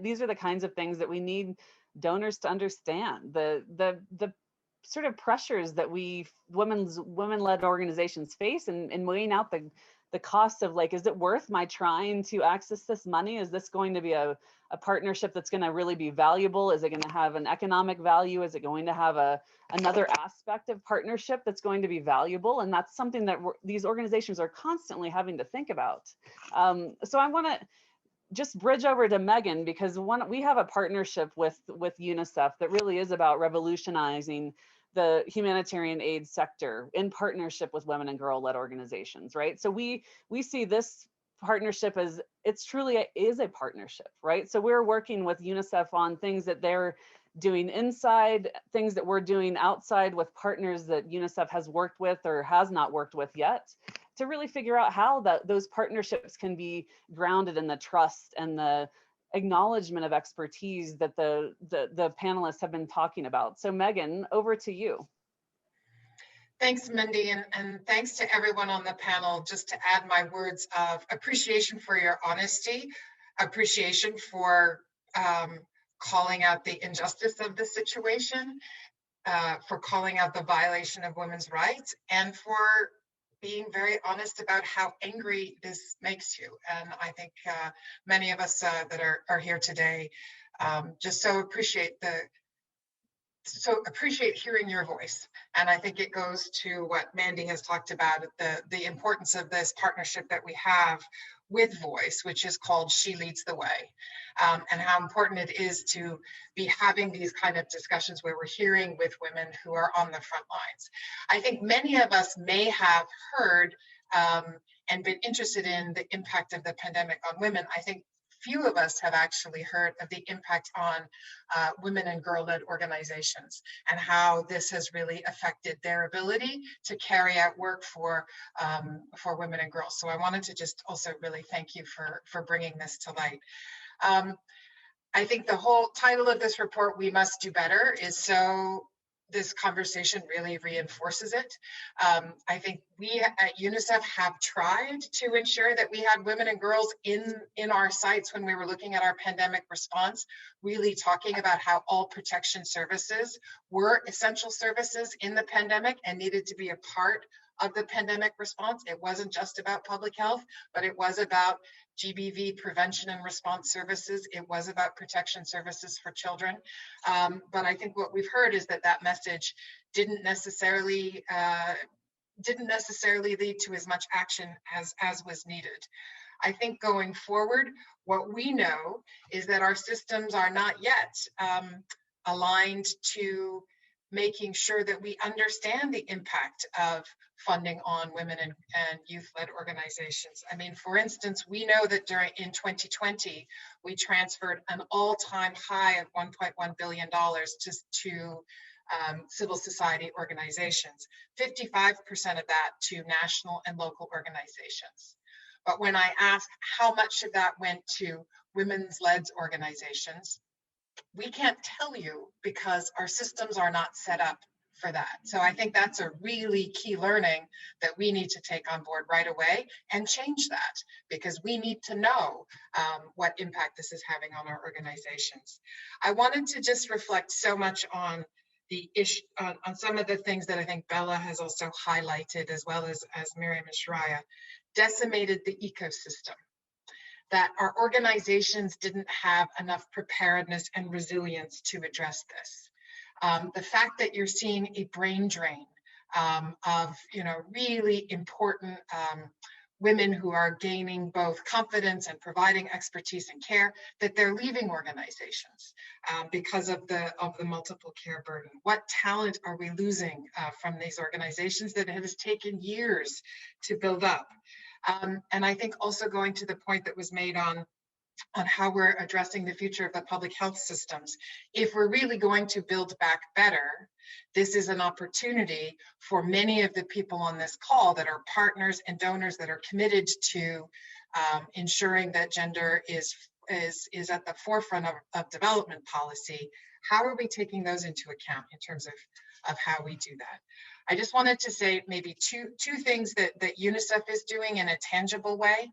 these are the kinds of things that we need donors to understand. The sort of pressures that women-led organizations face in weighing out the cost of, like, is it worth my trying to access this money? Is this going to be a partnership that's going to really be valuable? Is it going to have an economic value? Is it going to have another aspect of partnership that's going to be valuable? And that's something that these organizations are constantly having to think about. So I want to just bridge over to Megan, because we have a partnership with UNICEF that really is about revolutionizing the humanitarian aid sector in partnership with women and girl-led organizations, right? So we see this partnership as it's truly is a partnership, right? So we're working with UNICEF on things that they're doing inside, things that we're doing outside with partners that UNICEF has worked with or has not worked with yet, to really figure out how those partnerships can be grounded in the trust and the acknowledgement of expertise that the panelists have been talking about. So Megan, over to you. Thanks, Mendy, and thanks to everyone on the panel. Just to add my words of appreciation for your honesty, appreciation for calling out the injustice of the situation, for calling out the violation of women's rights, and for being very honest about how angry this makes you. And I think many of us that are here today just so appreciate hearing your voice. And I think it goes to what Mendy has talked about, the importance of this partnership that we have with VOICE, which is called She Leads the Way, and how important it is to be having these kind of discussions where we're hearing with women who are on the front lines. I think many of us may have heard and been interested in the impact of the pandemic on women. I think few of us have actually heard of the impact on women and girl-led organizations and how this has really affected their ability to carry out work for women and girls. So I wanted to just also really thank you for bringing this to light. I think the whole title of this report, We Must Do Better, is so this conversation really reinforces it. I think we at UNICEF have tried to ensure that we had women and girls in our sites when we were looking at our pandemic response, really talking about how all protection services were essential services in the pandemic and needed to be a part of the pandemic response. It wasn't just about public health, but it was about GBV prevention and response services. It was about protection services for children. But I think what we've heard is that message didn't necessarily lead to as much action as was needed. I think going forward, what we know is that our systems are not yet aligned to making sure that we understand the impact of funding on women and youth-led organizations. I mean, for instance, we know that in 2020, we transferred an all-time high of $1.1 billion to civil society organizations, 55% of that to national and local organizations. But when I ask how much of that went to women's-led organizations, we can't tell you because our systems are not set up for that. So I think that's a really key learning that we need to take on board right away and change that, because we need to know what impact this is having on our organizations. I wanted to just reflect so much on the issue, on some of the things that I think Bella has also highlighted, as well as Miriam and Shreya, decimated the ecosystem. That our organizations didn't have enough preparedness and resilience to address this. The fact that you're seeing a brain drain of really important women who are gaining both confidence and providing expertise and care, that they're leaving organizations because of the multiple care burden. What talent are we losing from these organizations that it has taken years to build up? And I think also going to the point that was made on how we're addressing the future of the public health systems. If we're really going to build back better, this is an opportunity for many of the people on this call that are partners and donors that are committed to ensuring that gender is at the forefront of development policy. How are we taking those into account in terms of how we do that? I just wanted to say maybe two things that UNICEF is doing in a tangible way.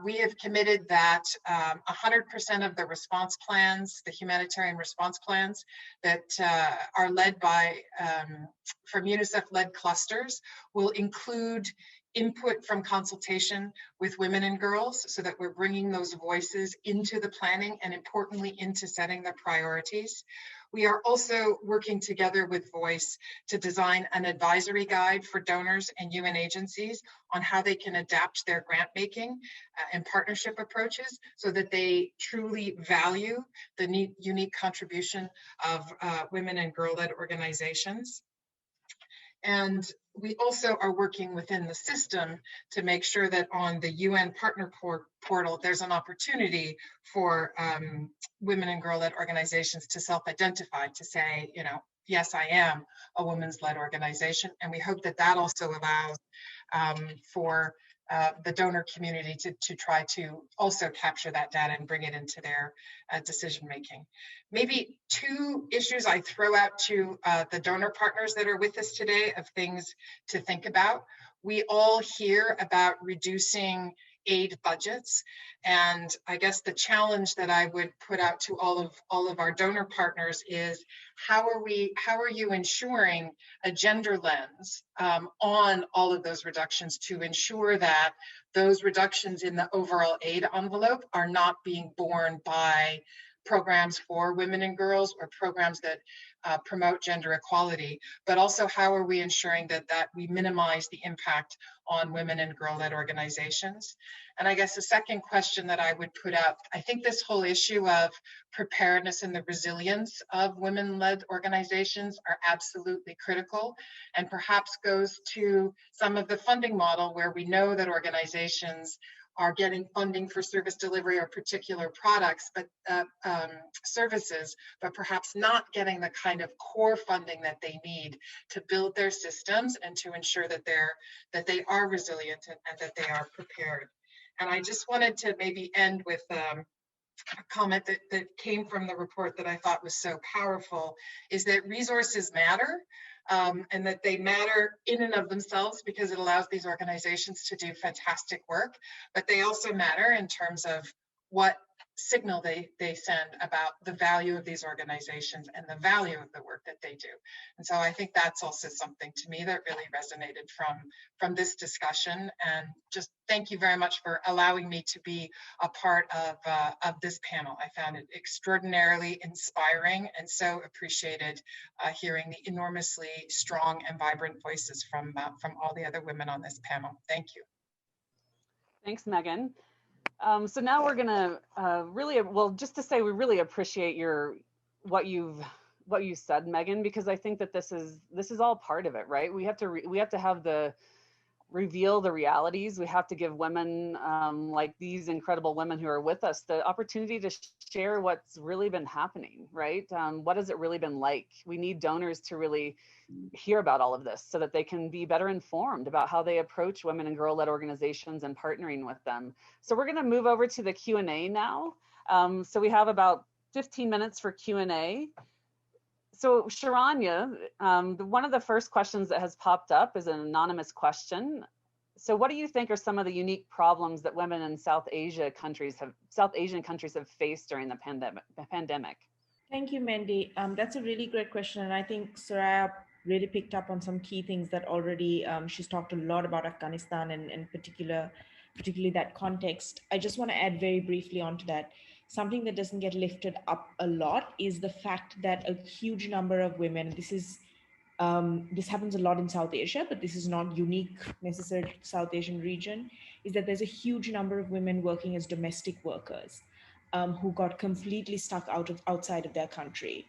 We have committed that 100% of the response plans, the humanitarian response plans that are led by, from UNICEF-led clusters, will include input from consultation with women and girls, so that we're bringing those voices into the planning and importantly into setting the priorities. We are also working together with VOICE to design an advisory guide for donors and UN agencies on how they can adapt their grant making and partnership approaches so that they truly value the unique contribution of women and girl-led organizations. And we also are working within the system to make sure that on the UN partner portal, there's an opportunity for women and girl-led organizations to self-identify, to say, you know, yes, I am a women's led organization. And we hope that that also allows for the donor community to try to also capture that data and bring it into their decision making. Maybe two issues I throw out to the donor partners that are with us today of things to think about. We all hear about reducing aid budgets, and I guess the challenge that I would put out to all of our donor partners is how are you ensuring a gender lens on all of those reductions to ensure that those reductions in the overall aid envelope are not being borne by programs for women and girls or programs that promote gender equality, but also how are we ensuring that we minimize the impact on women and girl-led organizations? And I guess the second question that I would put out, I think this whole issue of preparedness and the resilience of women-led organizations are absolutely critical, and perhaps goes to some of the funding model where we know that organizations are getting funding for service delivery or particular products, but services, but perhaps not getting the kind of core funding that they need to build their systems and to ensure that they are resilient and that they are prepared. And I just wanted to maybe end with a comment that came from the report that I thought was so powerful, is that resources matter. And that they matter in and of themselves because it allows these organizations to do fantastic work, but they also matter in terms of what signal they send about the value of these organizations and the value of the work that they do. And so I think that's also something to me that really resonated from this discussion. And just thank you very much for allowing me to be a part of this panel. I found it extraordinarily inspiring and so appreciated hearing the enormously strong and vibrant voices from all the other women on this panel. Thank you. Thanks, Megan. So now we're gonna just to say we really appreciate what you said, Megan, because I think that this is all part of it, right? We have to reveal the realities. We have to give women like these incredible women who are with us the opportunity to share what's really been happening, right? What has it really been like? We need donors to really hear about all of this so that they can be better informed about how they approach women and girl-led organizations and partnering with them. So we're going to move over to the Q&A now. So we have about 15 minutes for Q&A. So Sharanya, one of the first questions that has popped up is an anonymous question. So what do you think are some of the unique problems that women in South Asian countries have faced during the pandemic? Thank you, Mendy. That's a really great question. And I think Soraya really picked up on some key things that already, she's talked a lot about Afghanistan and particularly that context. I just want to add very briefly onto that. Something that doesn't get lifted up a lot is the fact that a huge number of women, this happens a lot in South Asia, but this is not unique necessarily to the South Asian region, is that there's a huge number of women working as domestic workers who got completely stuck outside of their country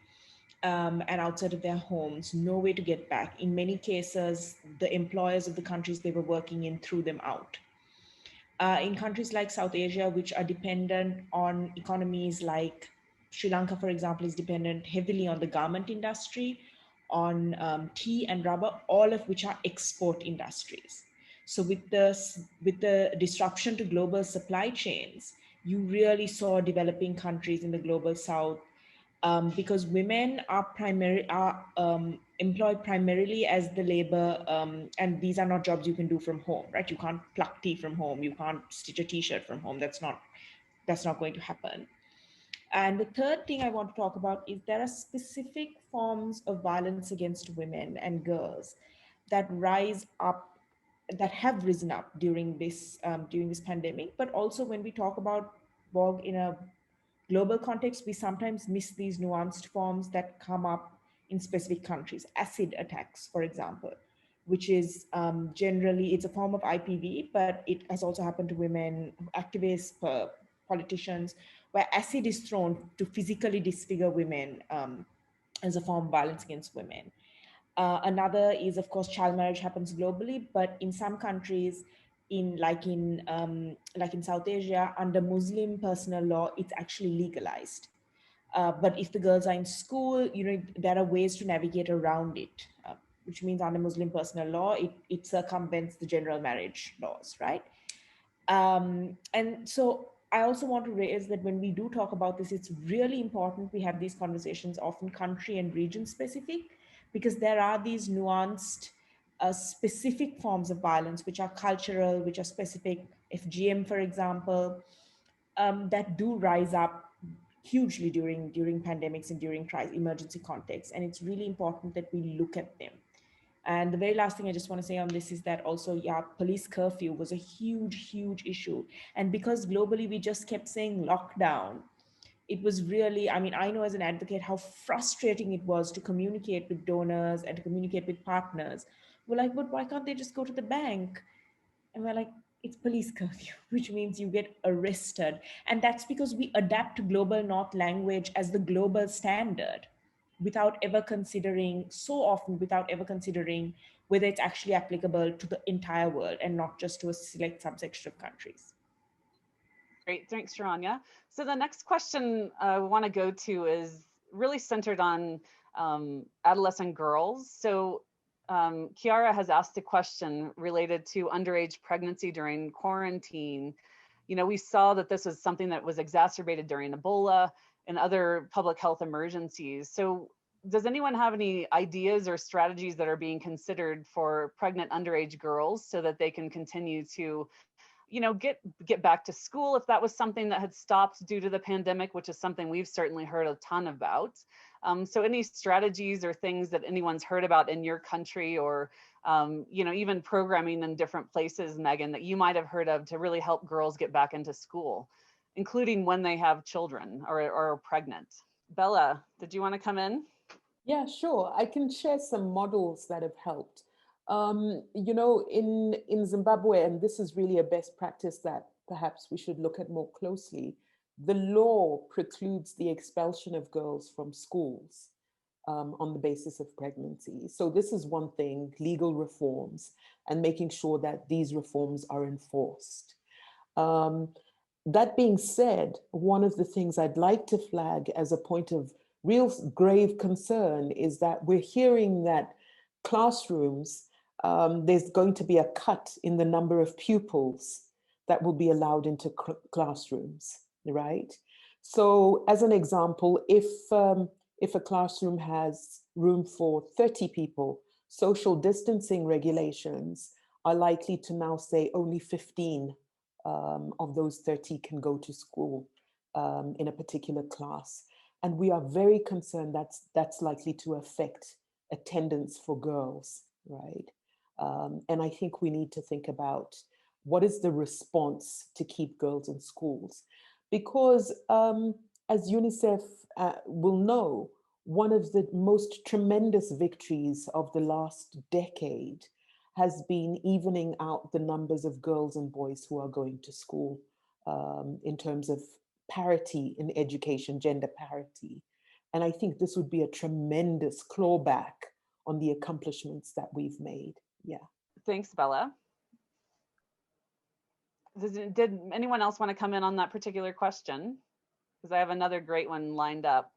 and outside of their homes, no way to get back. In many cases, the employers of the countries they were working in threw them out. In countries like South Asia, which are dependent on economies like Sri Lanka, for example, is dependent heavily on the garment industry, on tea and rubber, all of which are export industries. So with the disruption to global supply chains, you really saw developing countries in the global South, because women are employed primarily as the labor, and these are not jobs you can do from home, right? You can't pluck tea from home, you can't stitch a t-shirt from home. That's not going to happen. And the third thing I want to talk about is there are specific forms of violence against women and girls that have risen up during this pandemic. But also when we talk about VOG in a global context, we sometimes miss these nuanced forms that come up in specific countries. Acid attacks, for example, which is generally, it's a form of IPV, but it has also happened to women, activists, politicians, where acid is thrown to physically disfigure women as a form of violence against women. Another is, of course, child marriage happens globally, but in some countries, like in South Asia, under Muslim personal law, it's actually legalized. But if the girls are in school, there are ways to navigate around it, which means under Muslim personal law, it circumvents the general marriage laws, right? And so I also want to raise that when we do talk about this, it's really important we have these conversations, often country and region specific, because there are these nuanced, specific forms of violence, which are cultural, which are specific, FGM, for example, that do rise up hugely during pandemics and during emergency contexts. And it's really important that we look at them. And the very last thing I just want to say on this is that also, police curfew was a huge, huge issue. And because globally we just kept saying lockdown, it was really, I know as an advocate how frustrating it was to communicate with donors and to communicate with partners. We're like, but why can't they just go to the bank? And we're like, it's police curfew, which means you get arrested. And that's because we adapt to global North language as the global standard without ever considering whether it's actually applicable to the entire world and not just to a select subsection of countries. Great, thanks, Sharanya. So the next question I want to go to is really centered on adolescent girls. So Chiara has asked a question related to underage pregnancy during quarantine. We saw that this was something that was exacerbated during Ebola and other public health emergencies. So does anyone have any ideas or strategies that are being considered for pregnant underage girls so that they can continue to get back to school if that was something that had stopped due to the pandemic, which is something we've certainly heard a ton about. So any strategies or things that anyone's heard about in your country or, even programming in different places, Megan, that you might have heard of to really help girls get back into school, including when they have children or are pregnant? Bella, did you want to come in? Yeah, sure. I can share some models that have helped. In Zimbabwe, and this is really a best practice that perhaps we should look at more closely, the law precludes the expulsion of girls from schools on the basis of pregnancy. So this is one thing, legal reforms and making sure that these reforms are enforced. That being said, one of the things I'd like to flag as a point of real grave concern is that we're hearing that classrooms, there's going to be a cut in the number of pupils that will be allowed into classrooms, right? So as an example, if a classroom has room for 30 people, social distancing regulations are likely to now say only 15 of those 30 can go to school in a particular class. And we are very concerned that's likely to affect attendance for girls, right? And I think we need to think about what is the response to keep girls in schools? Because as UNICEF will know, one of the most tremendous victories of the last decade has been evening out the numbers of girls and boys who are going to school in terms of parity in education, gender parity. And I think this would be a tremendous clawback on the accomplishments that we've made. Yeah. Thanks, Bella. Did anyone else want to come in on that particular question? Because I have another great one lined up.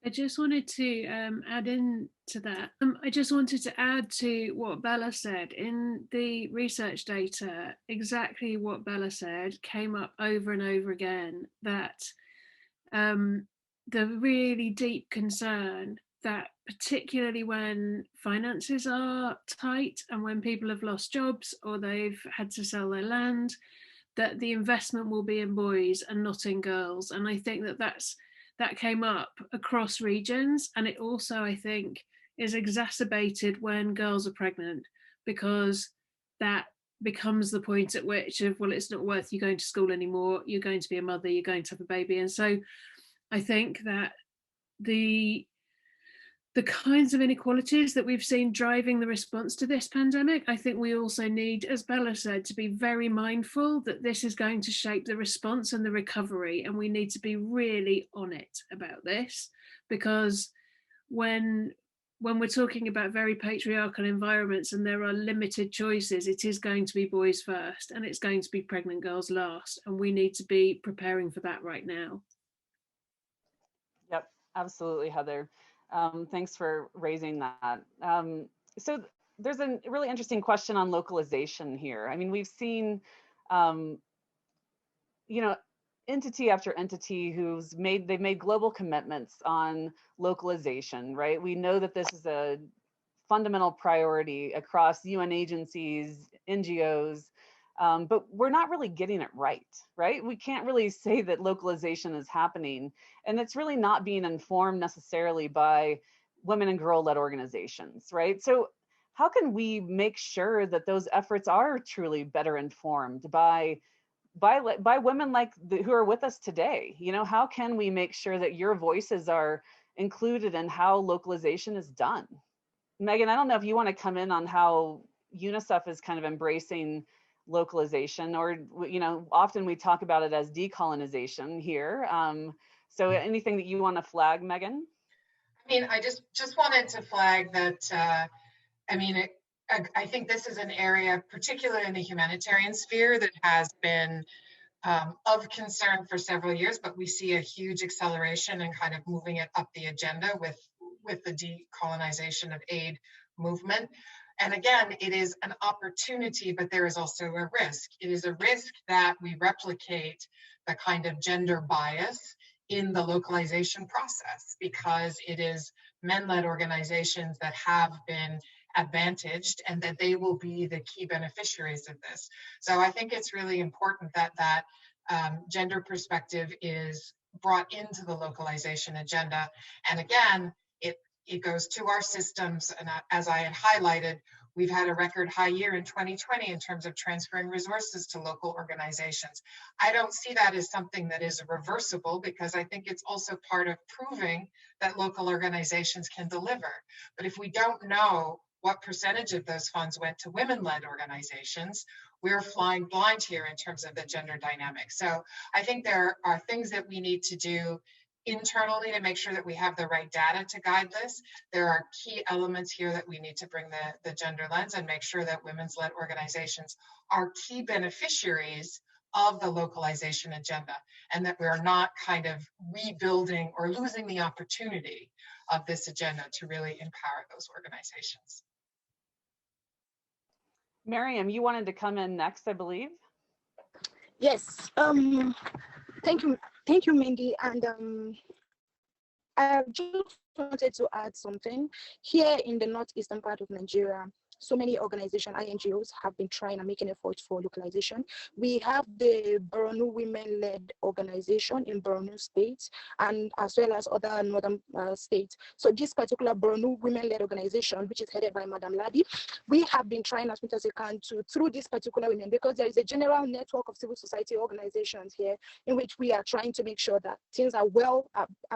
I just wanted to add in to that. I just wanted to add to what Bella said. In the research data, exactly what Bella said came up over and over again, that the really deep concern that particularly when finances are tight and when people have lost jobs or they've had to sell their land, that the investment will be in boys and not in girls. And I think that came up across regions. And it also, I think, is exacerbated when girls are pregnant, because that becomes the point at which well, it's not worth you going to school anymore. You're going to be a mother, you're going to have a baby. And so I think that the kinds of inequalities that we've seen driving the response to this pandemic, I think we also need, as Bella said, to be very mindful that this is going to shape the response and the recovery. And we need to be really on it about this, because when when we're talking about very patriarchal environments and there are limited choices, it is going to be boys first and it's going to be pregnant girls last. And we need to be preparing for that right now. Yep, absolutely, Heather. Thanks for raising that. So there's a really interesting question on localization here. I mean, we've seen, you know, entity after entity they've made global commitments on localization, right? We know that this is a fundamental priority across UN agencies, NGOs, but we're not really getting it right? We can't really say that localization is happening, and it's really not being informed necessarily by women and girl-led organizations, right? So how can we make sure that those efforts are truly better informed by women like who are with us today? You know, how can we make sure that your voices are included in how localization is done? Megan, I don't know if you want to come in on how UNICEF is kind of embracing localization, or, you know, often we talk about it as decolonization here. So anything that you want to flag, Megan? I mean, I just wanted to flag that, I think this is an area, particularly in the humanitarian sphere, that has been of concern for several years, but we see a huge acceleration and kind of moving it up the agenda with the decolonization of aid movement. And again, it is an opportunity, but there is also a risk. It is a risk that we replicate the kind of gender bias in the localization process, because it is men-led organizations that have been advantaged and that they will be the key beneficiaries of this. So I think it's really important that gender perspective is brought into the localization agenda. And again, it goes to our systems. And as I had highlighted, we've had a record high year in 2020 in terms of transferring resources to local organizations. I don't see that as something that is reversible, because I think it's also part of proving that local organizations can deliver. But if we don't know what percentage of those funds went to women-led organizations, we're flying blind here in terms of the gender dynamic. So I think there are things that we need to do internally to make sure that we have the right data to guide this. There are key elements here that we need to bring the gender lens and make sure that women's-led organizations are key beneficiaries of the localization agenda, and that we're not kind of rebuilding or losing the opportunity of this agenda to really empower those organizations. Miriam, you wanted to come in next, I believe. Yes. Thank you, Mendy. And I just wanted to add something. Here in the northeastern part of Nigeria, so many organizations, NGOs, have been trying and making efforts for localization. We have the Borno women-led organization in Borno State, and as well as other northern states. So this particular Borno women-led organization, which is headed by Madam Ladi, we have been trying as much as we can to, through this particular women, because there is a general network of civil society organizations here in which we are trying to make sure that things are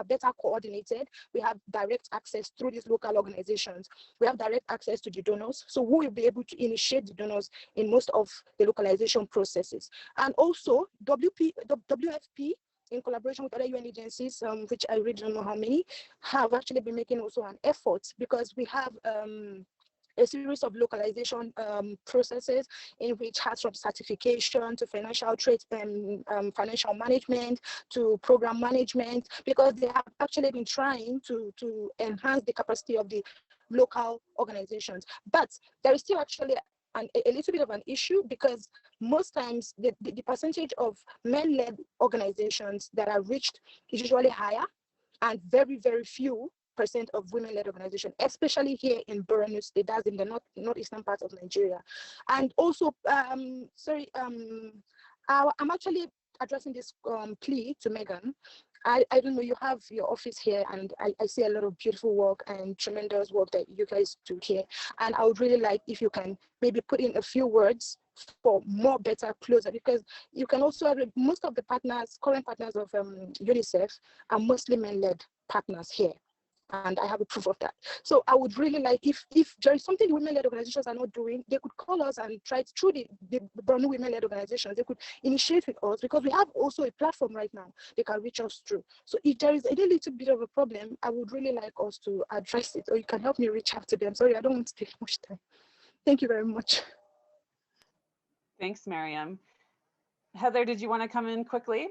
better coordinated. We have direct access through these local organizations. We have direct access to the donors. So we will be able to initiate the donors in most of the localization processes. And also WFP, in collaboration with other UN agencies, which I really don't know how many, have actually been making also an effort, because we have a series of localization processes in which has from certification to financial trade and financial management to program management, because they have actually been trying to enhance the capacity of the local organizations. But there is still actually a little bit of an issue, because most times the percentage of men-led organizations that are reached is usually higher, and very, very few percent of women-led organizations, especially here in Borno State, that's in the northeastern part of Nigeria. And also, I'm actually addressing this plea to Megan. I don't know, you have your office here, and I see a lot of beautiful work and tremendous work that you guys do here. And I would really like if you can maybe put in a few words for more, better, closer, because you can also, most of the partners, current partners of UNICEF are mostly men-led partners here. and I have a proof of that. So I would really like, if there is something the women-led organizations are not doing, they could call us and try to, through the Borno women-led organizations, they could initiate with us, because we have also a platform right now they can reach us through. So if there is any little bit of a problem, I would really like us to address it, or you can help me reach out to them. Sorry, I don't want to take much time. Thank you very much. Thanks, Miriam. Heather, did you want to come in quickly?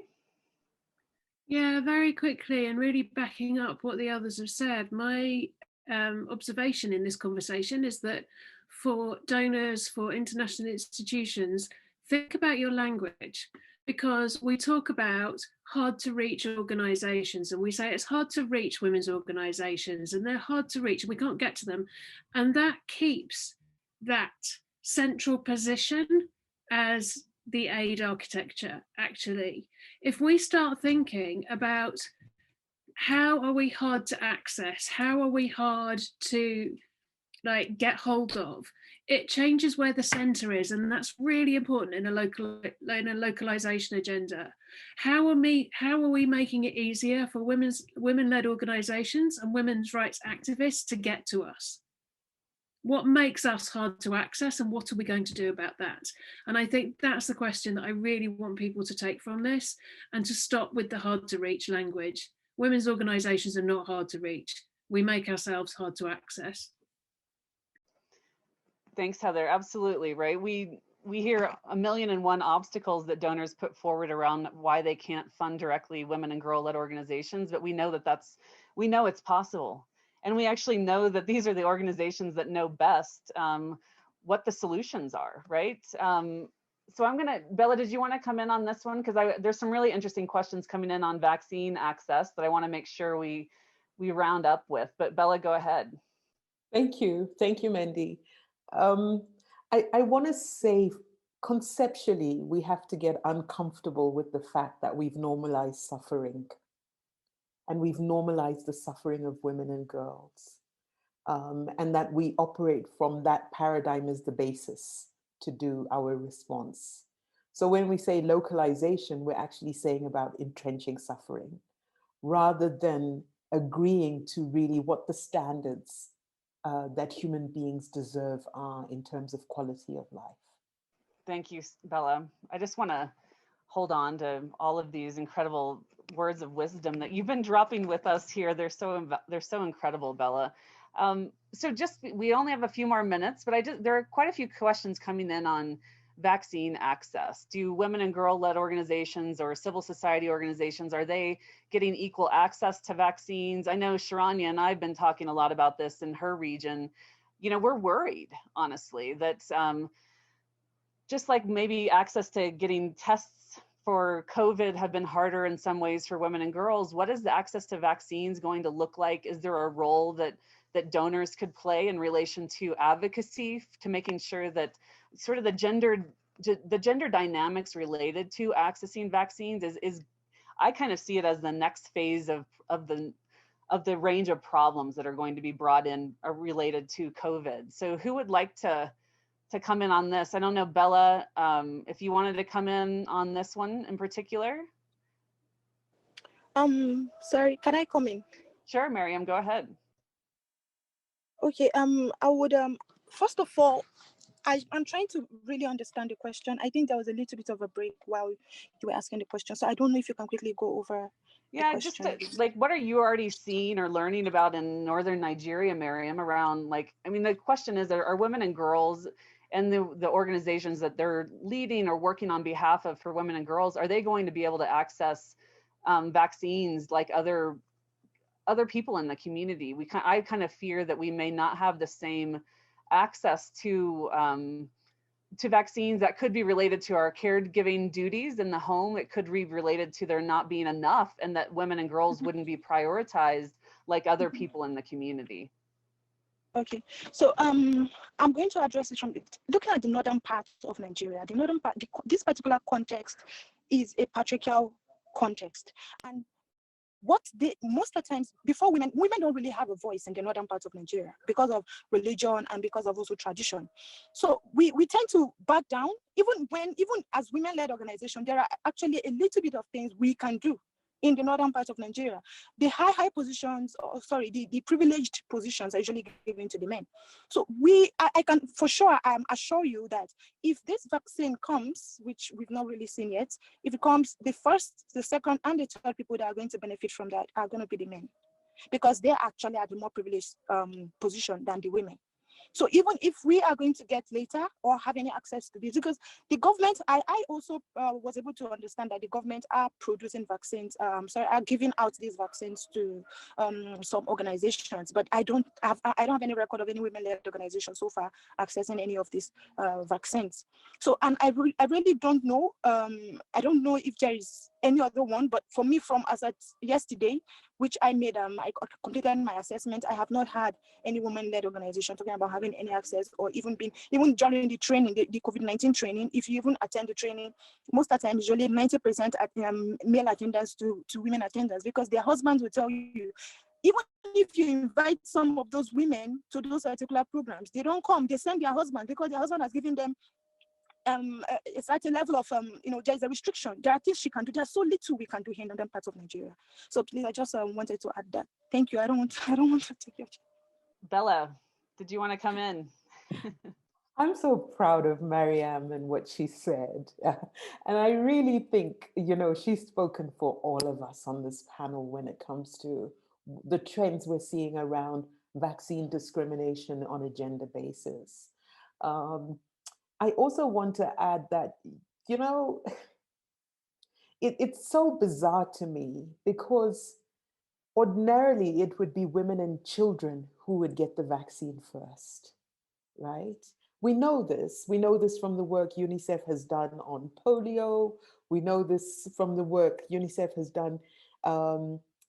Yeah, very quickly, and really backing up what the others have said. My observation in this conversation is that for donors, for international institutions, think about your language, because we talk about hard to reach organizations, and we say it's hard to reach women's organizations, and they're hard to reach and we can't get to them. And that keeps that central position as the aid architecture. Actually, if we start thinking about how are we hard to access, how are we hard to like get hold of, it changes where the center is, and that's really important in a localization agenda. How are we making it easier for women-led organizations and women's rights activists to get to us? What makes us hard to access, and what are we going to do about that? And I think that's the question that I really want people to take from this, and to stop with the hard to reach language. Women's organizations are not hard to reach. We make ourselves hard to access. Thanks, Heather. Absolutely, right? We hear 1,000,001 obstacles that donors put forward around why they can't fund directly women and girl-led organizations, but we know that we know it's possible. And we actually know that these are the organizations that know best what the solutions are, right? So I'm gonna, Bella, did you wanna come in on this one? Because there's some really interesting questions coming in on vaccine access that I wanna make sure we round up with, but Bella, go ahead. Thank you, Mendy. I wanna say, conceptually, we have to get uncomfortable with the fact that we've normalized suffering. And we've normalized the suffering of women and girls. And that we operate from that paradigm as the basis to do our response. So when we say localization, we're actually saying about entrenching suffering, rather than agreeing to really what the standards that human beings deserve are in terms of quality of life. Thank you, Bella. I just want to hold on to all of these incredible words of wisdom that you've been dropping with us here. They're so incredible, Bella. So we only have a few more minutes, but there are quite a few questions coming in on vaccine access. Do women and girl-led organizations or civil society organizations, are they getting equal access to vaccines? I know Sharanya and I have been talking a lot about this in her region. You know, we're worried, honestly, that just like maybe access to getting tests for COVID have been harder in some ways for women and girls, what is the access to vaccines going to look like? Is there a role that donors could play in relation to advocacy, to making sure that sort of the gender dynamics related to accessing vaccines is I kind of see it as the next phase of the range of problems that are going to be brought in related to COVID. So who would like to come in on this? I don't know, Bella, if you wanted to come in on this one in particular. Sorry, can I come in? Sure, Miriam, go ahead. Okay, I would, first of all, I'm trying to really understand the question. I think there was a little bit of a break while you were asking the question. So I don't know if you can quickly go over. Yeah, just like, what are you already seeing or learning about in northern Nigeria, Miriam, around like, I mean, the question is, are women and girls and the organizations that they're leading or working on behalf of for women and girls, are they going to be able to access vaccines like other people in the community? I kind of fear that we may not have the same access to vaccines that could be related to our caregiving duties in the home. It could be related to there not being enough, and that women and girls wouldn't be prioritized like other people in the community. Okay, so I'm going to address it from looking at the northern part of Nigeria. The northern part, this particular context is a patriarchal context, and most of the times before women don't really have a voice in the northern part of Nigeria because of religion and because of also tradition. So we tend to back down, even as women-led organizations. There are actually a little bit of things we can do in the northern part of Nigeria. The high positions, or sorry, the privileged positions are usually given to the men. So I can for sure assure you that if this vaccine comes, which we've not really seen yet, if it comes, the first, the second, and the third people that are going to benefit from that are going to be the men, because they're actually at the more privileged position than the women. So even if we are going to get later or have any access to this, because the government, I also was able to understand that the government are producing vaccines, are giving out these vaccines to some organizations, but I don't have any record of any women-led organization so far accessing any of these vaccines. So, and I really don't know. I don't know if there is any other one, but for me, from as at yesterday, which I made, I completed my assessment, I have not had any women-led organization talking about having any access, or even during the training, the COVID-19 training. If you even attend the training, most of the time, usually 90% at male attendance to women attendance, because their husbands will tell you, even if you invite some of those women to those particular programs, they don't come, they send their husband, because their husband has given them a certain level of, there's a restriction. There are things she can do. There's so little we can do here in other parts of Nigeria. So please, I just wanted to add that. Thank you. I don't want to take your time. Bella, did you want to come in? I'm so proud of Miriam and what she said. And I really think, she's spoken for all of us on this panel when it comes to the trends we're seeing around vaccine discrimination on a gender basis. I also want to add that, it's so bizarre to me, because ordinarily it would be women and children who would get the vaccine first, right? We know this. We know this from the work UNICEF has done on polio. We know this from the work UNICEF has done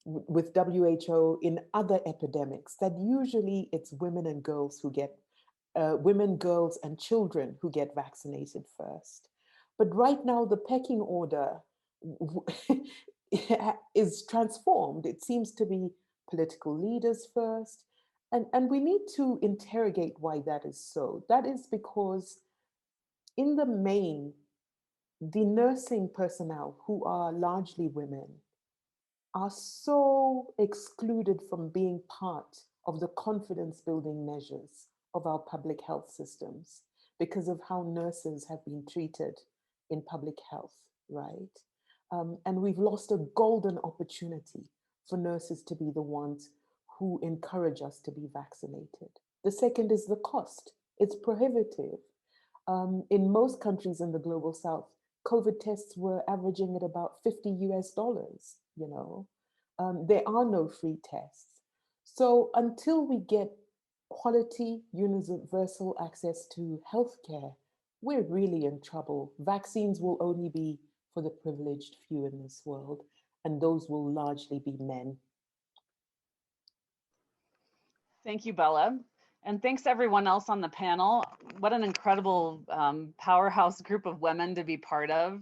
with WHO in other epidemics, that usually it's women and girls who get women, girls, and children who get vaccinated first. But right now, the pecking order is transformed. It seems to be political leaders first. And we need to interrogate why that is so. That is because, in the main, the nursing personnel, who are largely women, are so excluded from being part of the confidence-building measures of our public health systems because of how nurses have been treated in public health, right? And we've lost a golden opportunity for nurses to be the ones who encourage us to be vaccinated. The second is the cost. It's prohibitive. In most countries in the global South, COVID tests were averaging at about $50 US, there are no free tests. So until we get quality, universal access to healthcare, we're really in trouble. Vaccines will only be for the privileged few in this world, and those will largely be men. Thank you, Bella. And thanks to everyone else on the panel. What an incredible powerhouse group of women to be part of.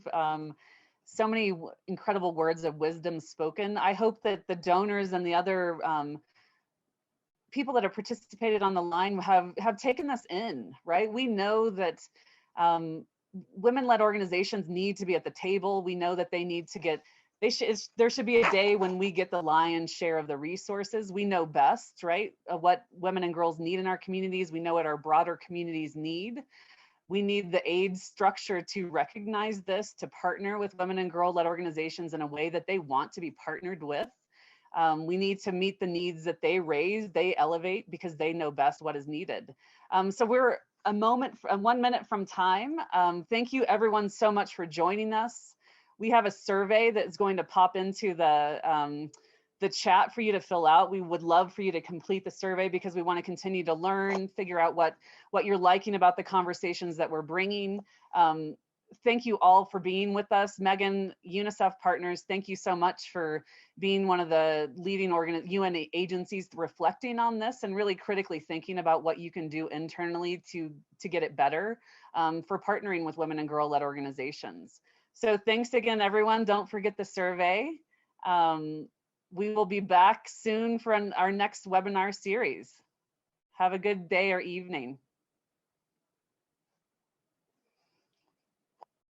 So many incredible words of wisdom spoken. I hope that the donors and the other people that have participated on the line have taken this in, right? We know that women-led organizations need to be at the table. We know that they need to get, there should be a day when we get the lion's share of the resources. We know best, right? What women and girls need in our communities. We know what our broader communities need. We need the aid structure to recognize this, to partner with women and girl-led organizations in a way that they want to be partnered with. We need to meet the needs that they raise, they elevate, because they know best what is needed. So we're 1 minute from time. Thank you everyone so much for joining us. We have a survey that's going to pop into the chat for you to fill out. We would love for you to complete the survey, because we want to continue to learn, figure out what you're liking about the conversations that we're bringing. Thank you all for being with us. Megan, UNICEF partners, thank you so much for being one of the leading UN agencies reflecting on this and really critically thinking about what you can do internally to get it better for partnering with women and girl-led organizations. So thanks again, everyone. Don't forget the survey. We will be back soon for our next webinar series. Have a good day or evening.